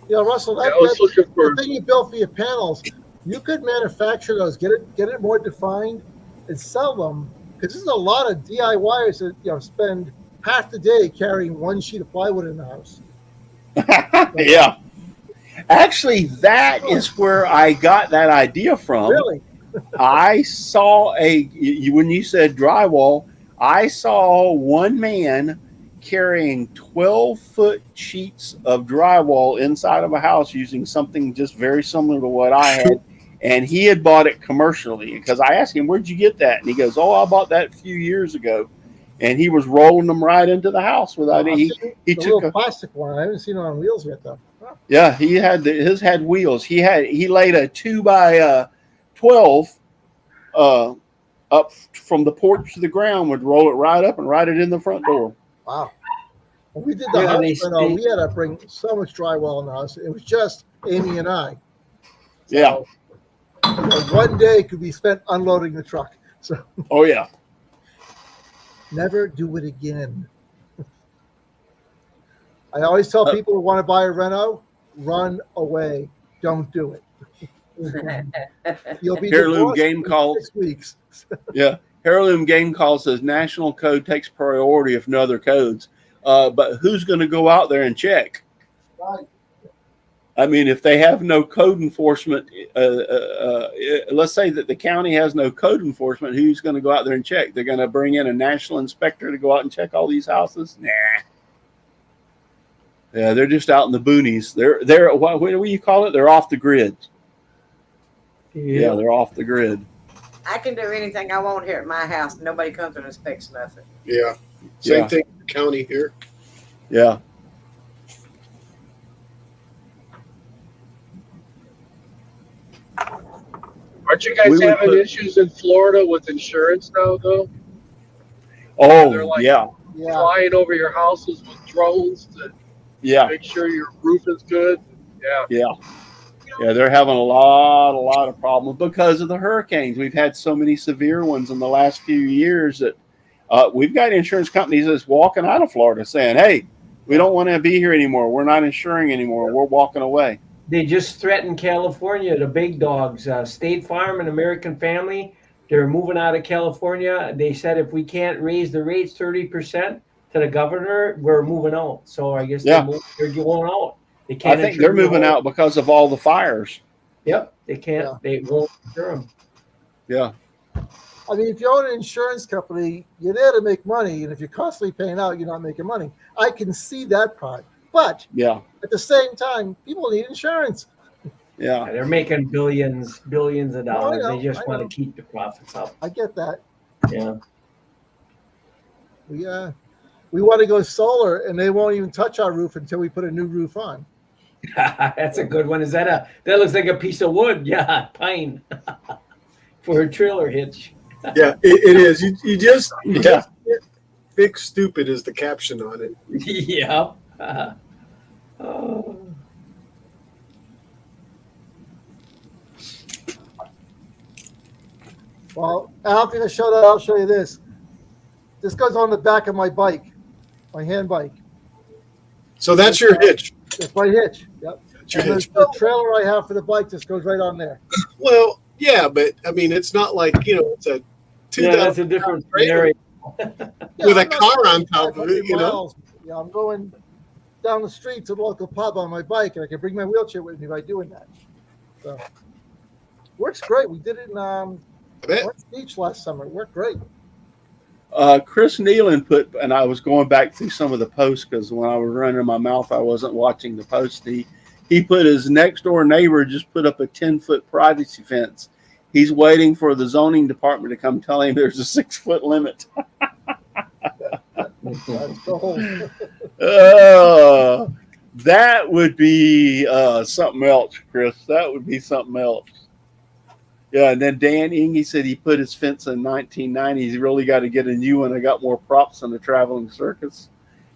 Yeah, Russell, I was looking for. the thing you built for your panels, you could manufacture those, get it more defined, and sell them. Because there's a lot of DIYers that spend half the day carrying one sheet of plywood in the house. Yeah. Actually, that is where I got that idea from. Really? I saw when you said drywall, I saw one man carrying 12-foot sheets of drywall inside of a house using something just very similar to what I had. And he had bought it commercially, because I asked him, "Where'd you get that?" And he goes, "Oh, I bought that a few years ago." And he was rolling them right into the house without it. He took a plastic one. I haven't seen it on wheels yet, though. Huh. Yeah, his had wheels. He laid a 2x12 up from the porch to the ground, would roll it right up and ride it in the front door. Wow. When we did the house reno, we had to bring so much drywall in the house. It was just Amy and I. So, Yeah. One day could be spent unloading the truck. So. Oh yeah. Never do it again. I always tell people who want to buy a reno, run away. Don't do it. You'll be Heirloom Game Call. 6 weeks. Yeah. Heirloom Game Call says national code takes priority if no other codes. But who's going to go out there and check? Right. I mean, if they have no code enforcement, let's say that the county has no code enforcement, who's going to go out there and check? They're going to bring in a national inspector to go out and check all these houses? Nah. Yeah, they're just out in the boonies. They're what do you call it? They're off the grid. Yeah, they're off the grid. I can do anything I want here at my house. Nobody comes and inspects nothing. Yeah. Same thing in the county here. Yeah. Aren't you guys having issues in Florida with insurance now, though? Oh, they're like yeah. flying over your houses with drones to make sure your roof is good. Yeah. Yeah. Yeah, they're having a lot of problems because of the hurricanes. We've had so many severe ones in the last few years that we've got insurance companies that's walking out of Florida saying, "Hey, we don't want to be here anymore. We're not insuring anymore. We're walking away." They just threatened California, the big dogs, State Farm and American Family. They're moving out of California. They said if we can't raise the rates 30% to the governor, we're moving out. So I guess they're going out. They can't. I think they're moving out because of all the fires. Yep, they can't. Yeah. They won't insure them. Yeah. I mean, if you own an insurance company, you're there to make money, and if you're constantly paying out, you're not making money. I can see that part, but at the same time, people need insurance. Yeah, they're making billions of dollars. They just want to keep the profits up. I get that. Yeah. We want to go solar, and they won't even touch our roof until we put a new roof on. That's a good one. Is that looks like a piece of wood? Yeah, pine for a trailer hitch. Yeah, it is. You just big stupid is the caption on it. Yeah. Well, after the show that, I'll show you this. This goes on the back of my bike, my hand bike. So that's your hitch. That's my hitch. Yep. And the trailer I have for the bike just goes right on there. Well, yeah, but I mean, it's not like, it's a 2,000 that's a different scenario. With a car on top of it, Yeah, I'm going down the street to the local pub on my bike, and I can bring my wheelchair with me by doing that. So, works great. We did it in West Beach last summer. It worked great. Chris Nealon and I was going back through some of the posts because when I was running my mouth, I wasn't watching the post. He put his next door neighbor just put up a 10-foot privacy fence, He's waiting for the zoning department to come tell him there's a 6-foot limit. That's cool. That would be something else, Chris. That would be something else. Yeah, and then Dan Inge said he put his fence in 1990s. He really got to get a new one. I got more props on the traveling circus.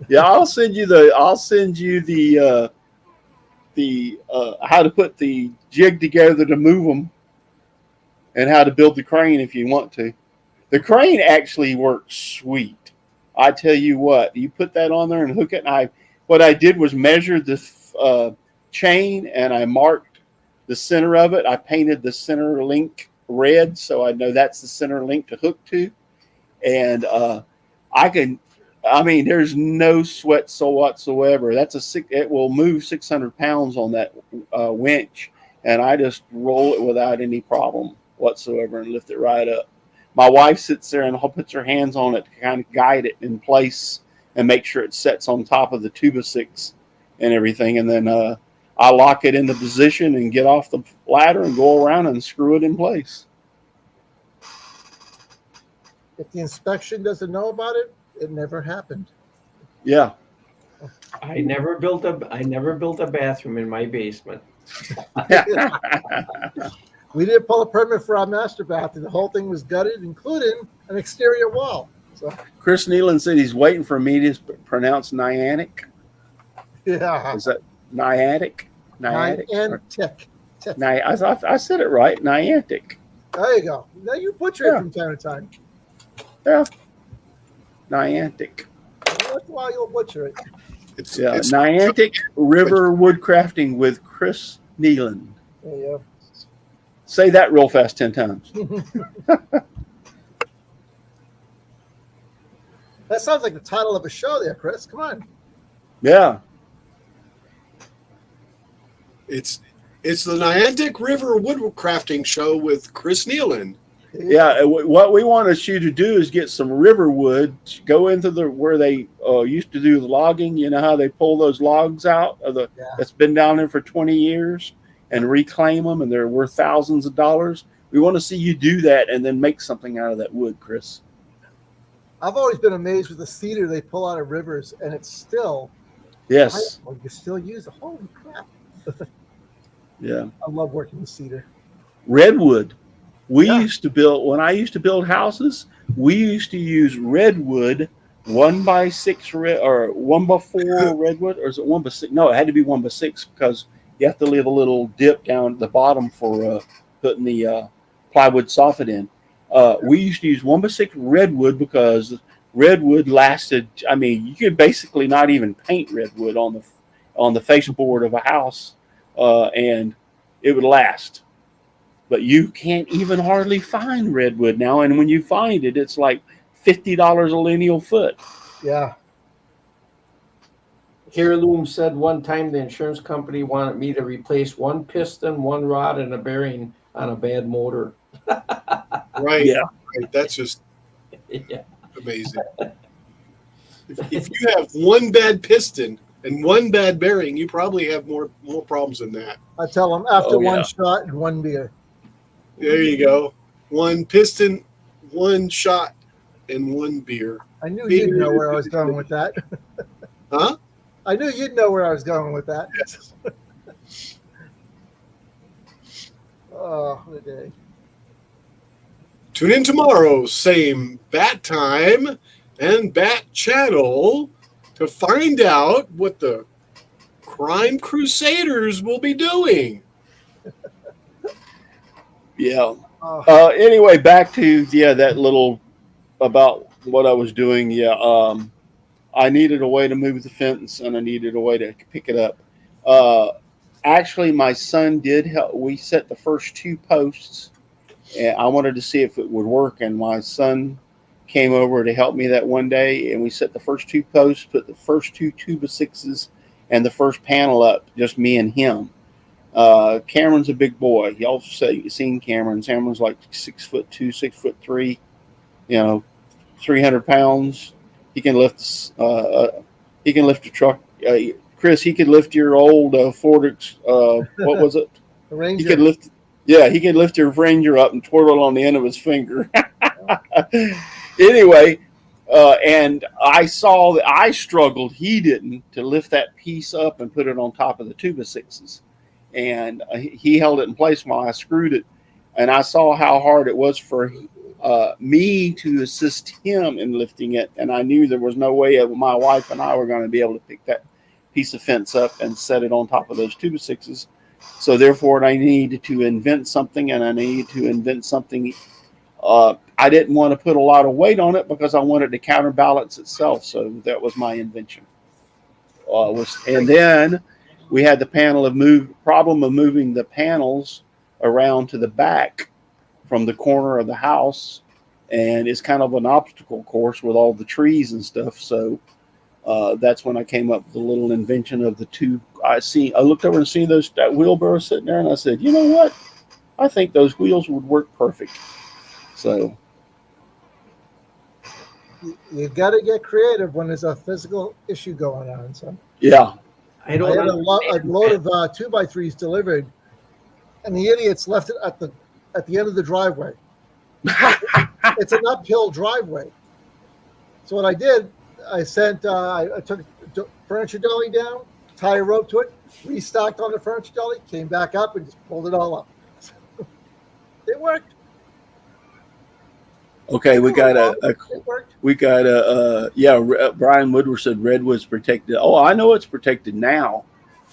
Yeah, I'll send you the how to put the jig together to move them, and how to build the crane if you want to. The crane actually works sweet. I tell you what, you put that on there and hook it. And what I did was measure the chain, and I marked the center of it. I painted the center link red, so I know that's the center link to hook to. And there's no sweat whatsoever. It will move 600 pounds on that winch, and I just roll it without any problem whatsoever and lift it right up. My wife sits there and puts her hands on it to kind of guide it in place and make sure it sets on top of the 2x6 and everything. And then I lock it into position and get off the ladder and go around and screw it in place. If the inspection doesn't know about it, it never happened. Yeah. I never built a bathroom in my basement. We did pull a permit for our master bath, and the whole thing was gutted, including an exterior wall. So Chris Nealon said he's waiting for me to pronounce Niantic. yeah, Is that Niantic? Niantic. I said it right. Niantic. There you go. Now you butcher it from time to time. Yeah. Niantic. Once in a while you'll butcher it. It's Niantic River Woodcrafting with Chris Nealon. There you Say that real fast 10 times. go. That sounds like the title of a show there, Chris. Come on. Yeah. It's the Niantic River Woodcrafting Show with Chris Nealon. Yeah. What we want you to do is get some river wood, go into where they used to do the logging. You know how they pull those logs out that's been down there for 20 years and reclaim them, and they're worth thousands of dollars. We want to see you do that and then make something out of that wood, Chris. I've always been amazed with the cedar they pull out of rivers, and it's still Yes. you can still use it. Holy crap! Yeah. I love working with cedar. Redwood. When I used to build houses, we used to use redwood, 1x6 or 1x4 redwood, or is it 1x6? No, it had to be 1x6 because you have to leave a little dip down at the bottom for putting the plywood soffit in. We used to use 1x6 redwood because redwood lasted. I mean, you could basically not even paint redwood on the faseboard of a house, and it would last. But you can't even hardly find redwood now, and when you find it, it's like $50 a lineal foot. Yeah. Heirloom said one time the insurance company wanted me to replace one piston, one rod, and a bearing on a bad motor. Right. Yeah. Right. That's just Yeah. amazing. If you have one bad piston and one bad bearing, you probably have more problems than that. I tell them after Oh, yeah. one shot and one beer. There you go. One piston, one shot, and one beer. I knew you'd know where I was going with that. Huh? I knew you'd know where I was going with that. Yes. Oh, what a day. Tune in tomorrow, same bat time and bat channel, to find out what the Crime Crusaders will be doing. Yeah. Oh, Anyway, back to that little about what I was doing. Yeah. I needed a way to move the fence, and I needed a way to pick it up. Actually, my son did help. We set the first 2 posts, and I wanted to see if it would work. And my son came over to help me that one day, and we set the first 2 posts, put the first 2 2x6s and the first panel up, just me and him. Cameron's a big boy. Y'all seen Cameron. Cameron's like 6'2", 6'3", 300 pounds. He can lift. He can lift a truck. Chris, he could lift your old Ford. What was it? the Ranger. He could lift. Yeah, he can lift your Ranger up and twirl it on the end of his finger. Anyway, and I saw that I struggled. He didn't to lift that piece up and put it on top of the 2x6s, and he held it in place while I screwed it. And I saw how hard it was for me to assist him in lifting it, and I knew there was no way my wife and I were going to be able to pick that piece of fence up and set it on top of those 2x6s. So therefore, I needed to invent something, and I needed to invent something. I didn't want to put a lot of weight on it because I wanted to counterbalance itself. So that was my invention. And then we had the problem of moving the panels around to the back from the corner of the house, and it's kind of an obstacle course with all the trees and stuff. So that's when I came up with the little invention of the two. I looked over and seen that wheelbarrow sitting there, and I said, you know what? I think those wheels would work perfect. So you got to get creative when there's a physical issue going on. So yeah, I had a load of 2x3s delivered, and the idiots left it at the end of the driveway. It's an uphill driveway. So what I did, I took furniture dolly down, tie a rope to it, restocked on the furniture dolly, came back up, and just pulled it all up. It worked. Okay, Brian Woodward said redwood's protected. Oh, I know it's protected now,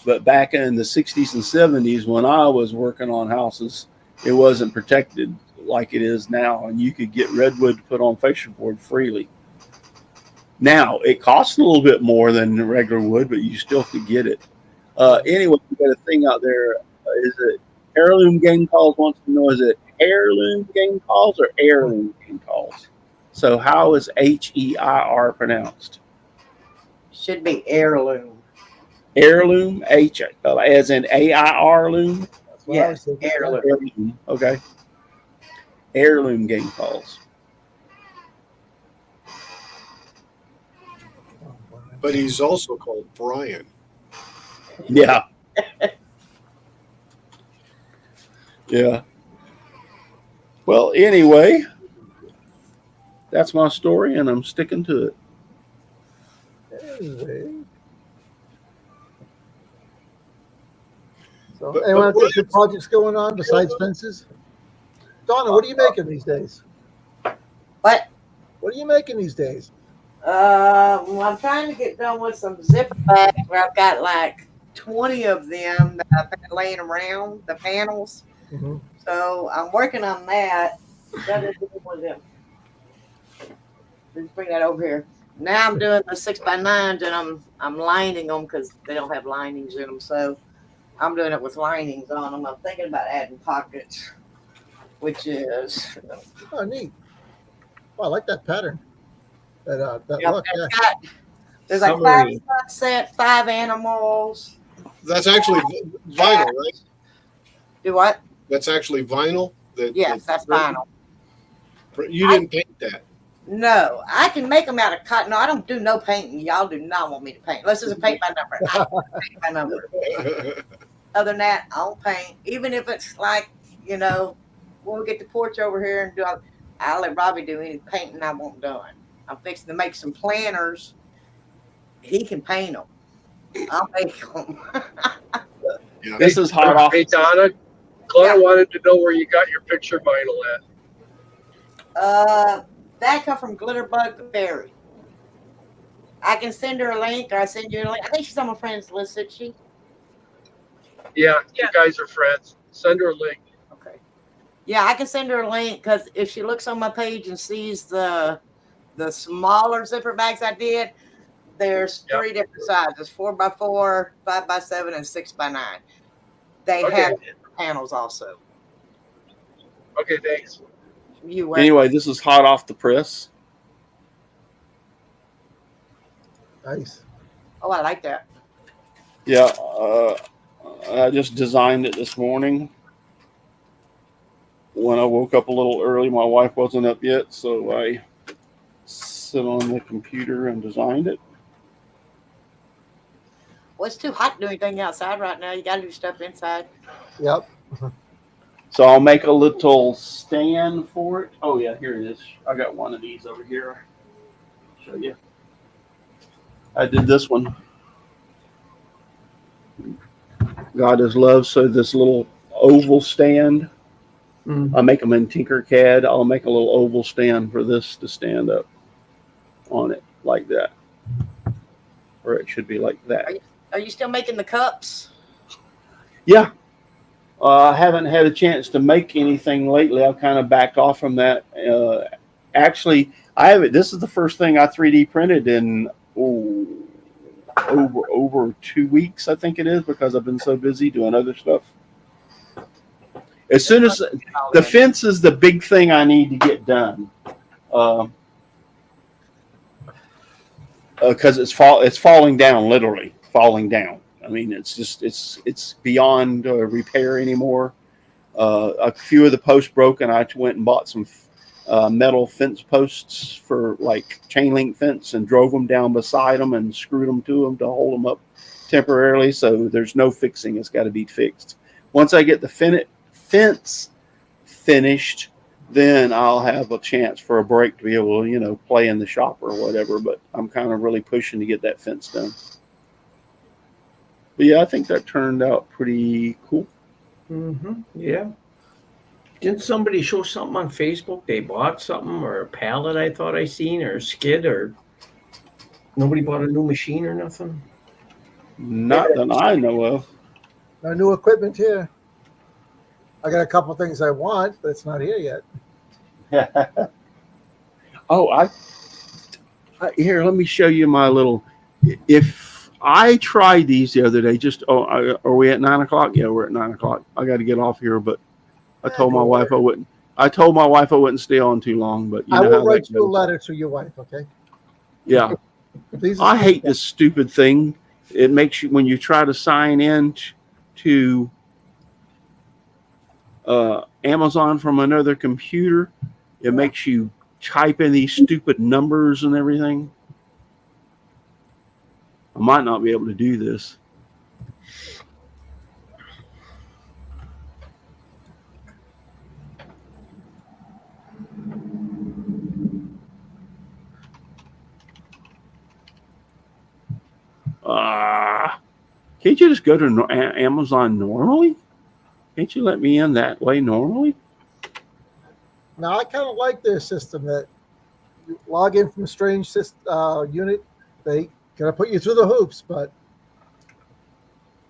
but back in the 60s and 70s when I was working on houses, it wasn't protected like it is now, and you could get redwood to put on fascia board freely. Now, it costs a little bit more than the regular wood, but you still could get it. Anyway, we got a thing out there. Is it Heirloom Game Calls wants to know, is it Heirloom Game Calls or Heirloom Game Calls? So how is HEIR pronounced? Should be heirloom. Heirloom, as in AIR loom? Yes, heirloom. Heirloom. Okay. Heirloom Game Calls. But he's also called Brian. Yeah. Yeah. Well, anyway, that's my story, and I'm sticking to it. Anyway. So, anyone have good projects going on besides fences? Donna, what are you making these days? What? What are you making these days? Well, I'm trying to get done with some zipper bags where I've got like 20 of them that I've been laying around, the panels. Mm-hmm. So I'm working on that. That is one of them. Let's bring that over here. Now I'm doing the 6x9s, and I'm lining them because they don't have linings in them. So I'm doing it with linings on them. I'm thinking about adding pockets, which is neat. Oh, I like that pattern. That yep, look. Yeah. There's like 5 sunset, 5 animals. That's actually vinyl, right? Do what? That's actually vinyl. Yes, that's vinyl. You didn't paint that. No, I can make them out of cotton. No, I don't do no painting. Y'all do not want me to paint. Let's just paint by number. I paint by number. Other than that, I don't paint. Even if it's like, when we get the porch over here and I'll let Robbie do any painting I want done. I'm fixing to make some planters. He can paint them. I'll make them. Yeah. This is hot off. Hey, Donna, Claire wanted to know where you got your picture vinyl at. That come from Glitterbug Berry. I can send her a link, or I send you a link. I think she's on my friends list, isn't she? Yeah, you guys are friends. Send her a link. Okay. Yeah, I can send her a link because if she looks on my page and sees the smaller zipper bags I did, there's 3 different sizes: 4x4, 5x7, and 6x9. They have panels also. Okay, thanks. Anyway, this is hot off the press. Nice. Oh, I like that. Yeah, I just designed it this morning. When I woke up a little early, my wife wasn't up yet, so I sit on the computer and designed it. Well, it's too hot to do anything outside right now. You got to do stuff inside. Yep. So I'll make a little stand for it. Oh yeah, here it is. I got one of these over here. Show you. I did this one. God is love. So this little oval stand. I make them in Tinkercad. I'll make a little oval stand for this to stand up on it like that, or it should be like that. Are you still making the cups? Yeah. I haven't had a chance to make anything lately. I've kind of backed off from that. Actually, I haven't. This is the first thing I 3D printed in over 2 weeks, I think it is, because I've been so busy doing other stuff. As soon as the fence is the big thing I need to get done, because it's falling down, literally falling down. I mean, it's beyond repair anymore. A few of the posts broke, and I went and bought some metal fence posts for like chain link fence and drove them down beside them and screwed them to them to hold them up temporarily. So there's no fixing; it's got to be fixed. Once I get the fence finished, then I'll have a chance for a break to be able to play in the shop or whatever. But I'm kind of really pushing to get that fence done. But yeah, I think that turned out pretty cool. Yeah. Didn't somebody show something on Facebook? They bought something, or a pallet I thought I seen, or a skid, or nobody bought a new machine or nothing? Not that I know of. No new equipment here. I got a couple things I want, but it's not here yet. Oh, here, let me show you my little. If I tried these the other day, are we at 9 o'clock? Yeah, we're at 9 o'clock. I got to get off here, but I told my wife I wouldn't. I told my wife I wouldn't stay on too long, but I will write you a letter to your wife, okay? Yeah. I hate this stupid thing. It makes you, when you try to sign in to Amazon from another computer, it makes you type in these stupid numbers and everything. I might not be able to do this. Can't you just go to Amazon normally? Can't you let me in that way normally? Now, I kind of like their system that you log in from a strange unit. They got to put you through the hoops, but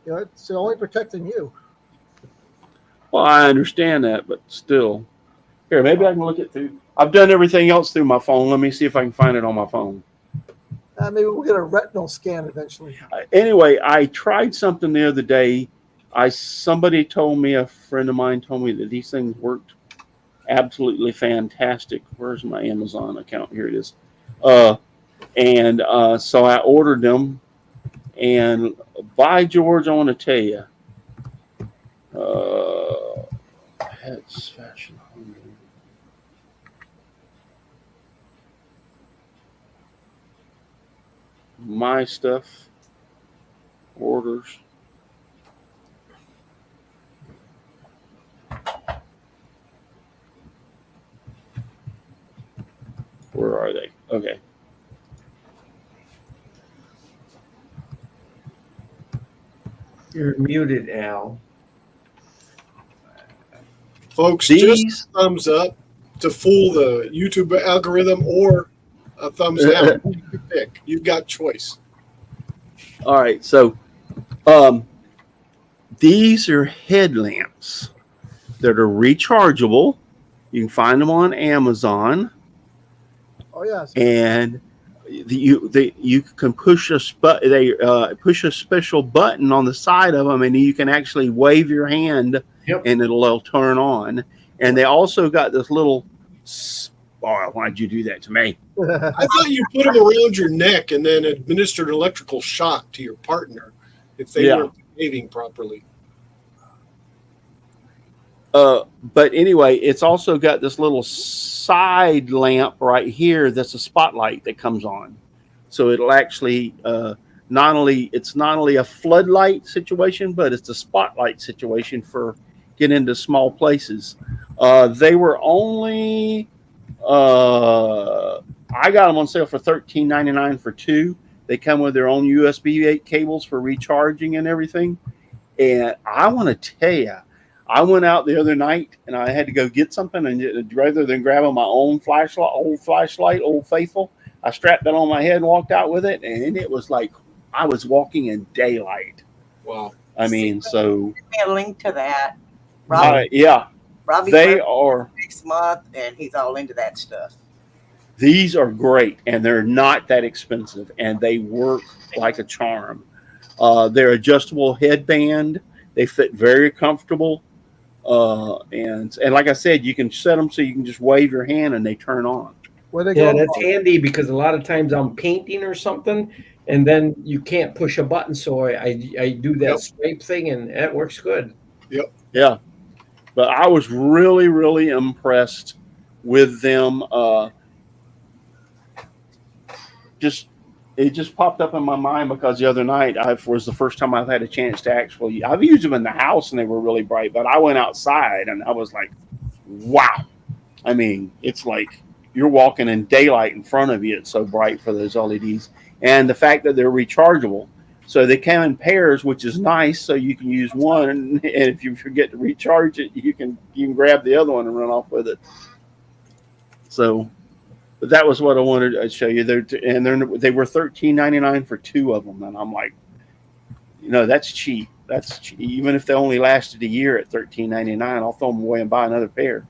it's only protecting you. Well, I understand that, but still. Here, maybe I can look it through. I've done everything else through my phone. Let me see if I can find it on my phone. Maybe we'll get a retinal scan eventually. Anyway, I tried something the other day. Somebody told me, a friend of mine told me that these things worked absolutely fantastic. Where's my Amazon account? Here it is. So I ordered them, and by George, I want to tell you, Pets Fashion Home. My stuff, orders. Where are they? Okay. You're muted, Al. Folks, just a thumbs up to fool the YouTube algorithm, or a thumbs down. You pick. You've got choice. All right. So these are headlamps that are rechargeable. You can find them on Amazon. Oh, yes. And you can push push a special button on the side of them, and you can actually wave your hand, and it'll turn on. And they also got this little. Oh, why'd you do that to me? I thought you put them around your neck and then administered electrical shock to your partner if they weren't behaving properly. But anyway, it's also got this little side lamp right here that's a spotlight that comes on. So it'll actually not only a floodlight situation, but it's a spotlight situation for get into small places. They were only I got them on sale for $13.99 for two. They come with their own USB cables for recharging and everything. And I want to tell you, I went out the other night and I had to go get something, and rather than grabbing my own flashlight, Old Faithful, I strapped that on my head and walked out with it, and it was like I was walking in daylight. Wow. I mean, so Give me a link to that. Robbie, yeah, Robbie's they birthday are. next month, and he's all into that stuff. These are great, and they're not that expensive, and they work like a charm. They're adjustable headband. They fit very comfortable, and like I said, you can set them so you can just wave your hand and they turn on. Where they Yeah, go? that's handy because a lot of times I'm painting or something, and then you can't push a button, so I do that Yep. swipe thing, and that works good. Yeah, but I was really, really impressed with them. It just popped up in my mind because the other night was the first time I've had a chance to actually. I've used them in the house and they were really bright, but I went outside and I was like, wow. I mean, it's like you're walking in daylight in front of you. It's so bright for those LEDs, and the fact that they're rechargeable. So they come in pairs, which is nice. So you can use one, and if you forget to recharge it, you can grab the other one and run off with it. So, but that was what I wanted to show you. They were $13.99 for two of them, and I'm like, that's cheap. That's cheap. Even if they only lasted a year at $13.99, I'll throw them away and buy another pair.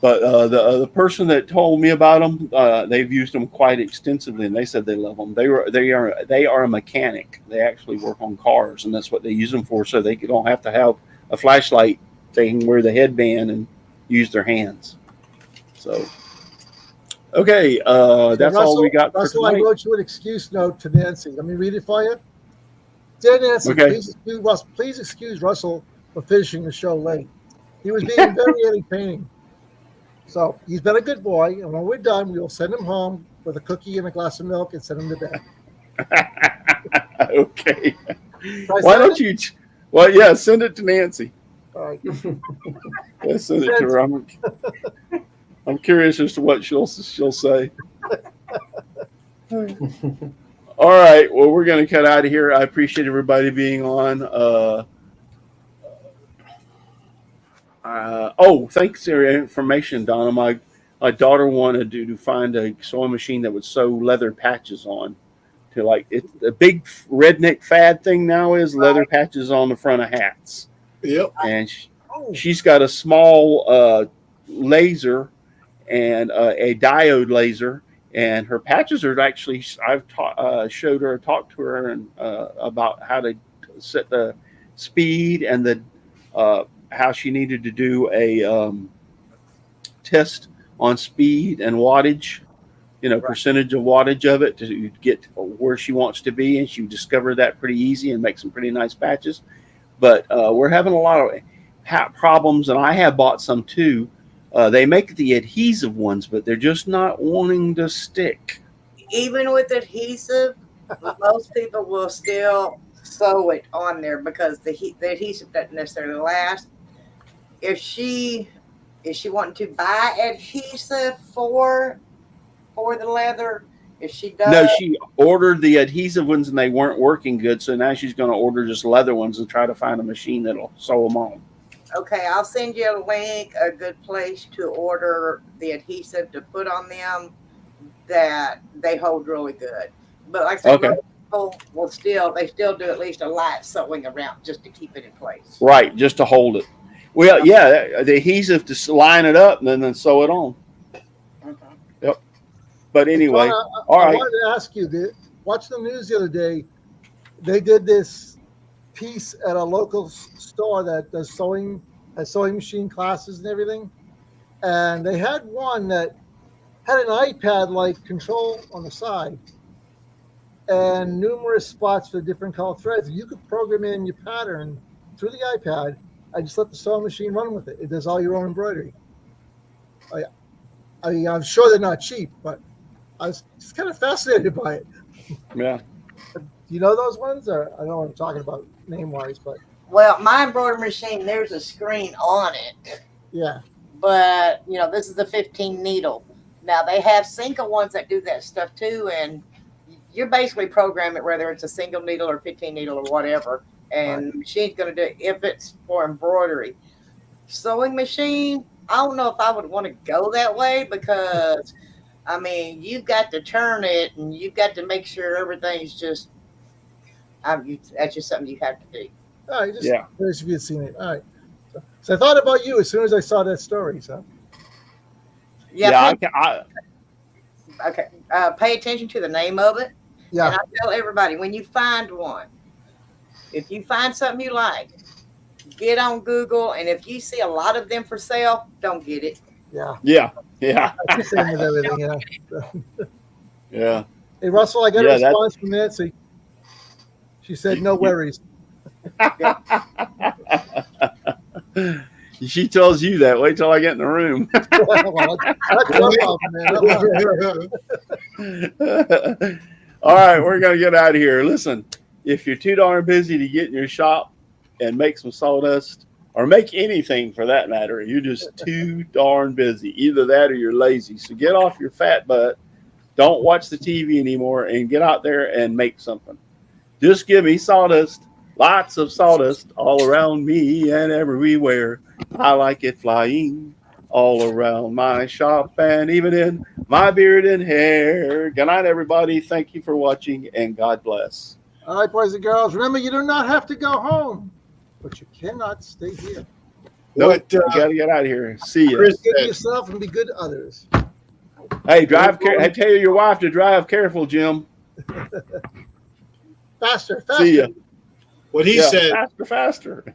But the person that told me about them, they've used them quite extensively, and they said they love them. They are a mechanic. They actually work on cars, and that's what they use them for. So they don't have to have a flashlight. They can wear the headband and use their hands. So, okay, that's all we got Russell, for tonight. I wrote you an excuse note to Nancy. Let me read it for you. Dear Nancy, Okay. please excuse Russell for finishing the show late. He was being very entertaining. So he's been a good boy, and when we're done, we will send him home with a cookie and a glass of milk and send him to bed. Okay. Why don't you? Well, yeah, send it to Nancy. All right. Yeah, send it to her. I'm curious as to what she'll say. All right. Well, we're going to cut out of here. I appreciate everybody being on. Thanks for your information, Donna. My daughter wanted to find a sewing machine that would sew leather patches on. To like it's a big redneck fad thing now is leather patches on the front of hats. Yep. And she's got a small laser and a diode laser, and her patches are actually. I've showed her, talked to her, and about how to set the speed and the how she needed to do a test on speed and wattage, percentage of wattage of it to get where she wants to be, and she discovered that pretty easy and make some pretty nice patches. But we're having a lot of problems, and I have bought some too. They make the adhesive ones, but they're just not wanting to stick. Even with adhesive, most people will still sew it on there because the adhesive doesn't necessarily last. Is she wanting to buy adhesive for the leather? If she does, No, she ordered the adhesive ones and they weren't working good, so now she's going to order just leather ones and try to find a machine that'll sew them on. okay, I'll send you a link, a good place to order the adhesive to put on them that they hold really good. But like I said, Okay. most people they still do at least a light sewing around just to keep it in place. Right, just to hold it. Well, yeah, the adhesive to line it up and then sew it on. Okay. But anyway, Donna, all I right. wanted to ask you, watch the news the other day. They did this piece at a local store that does sewing machine classes and everything. And they had one that had an iPad-like control on the side and numerous spots for different color threads. You could program in your pattern through the iPad and just let the sewing machine run with it. It does all your own embroidery. I'm sure they're not cheap, but I was just kind of fascinated by it. Yeah. You know those ones? Or I don't know what I'm talking about name-wise, but Well, my embroidery machine, there's a screen on it, Yeah. but this is a 15 needle. Now they have single ones that do that stuff too, and you're basically programming it whether it's a single needle or 15 needle or whatever, and the machine's going to do it if it's for embroidery. Sewing machine, I don't know if I would want to go that way because you've got to turn it and you've got to make sure everything's just. That's just something you have to do. All right. Just curious if you'd seen it. All right. So I thought about you as soon as I saw that story. So. Yeah. Okay. Pay attention to the name of it. Yeah. And I tell everybody when you find one, if you find something you like, get on Google, and if you see a lot of them for sale, don't get it. Yeah. I'm saying with everything. Yeah. Hey Russell, I got a response from Nancy. She said no worries. She tells you that. Wait till I get in the room. Well, that's your problem, man. All right, we're going to get out of here. Listen, if you're too darn busy to get in your shop and make some sawdust or make anything for that matter, you're just too darn busy. Either that or you're lazy. So get off your fat butt. Don't watch the TV anymore and get out there and make something. Just give me sawdust, lots of sawdust all around me and everywhere. I like it flying all around my shop and even in my beard and hair. Good night, everybody. Thank you for watching and God bless. All right, boys and girls. Remember, you do not have to go home, but you cannot stay here. Nope, you got to get out of here. See you. Be good to yourself and be good to others. Hey, I tell your wife to drive careful, Jim. Faster. See ya. What he said. Faster.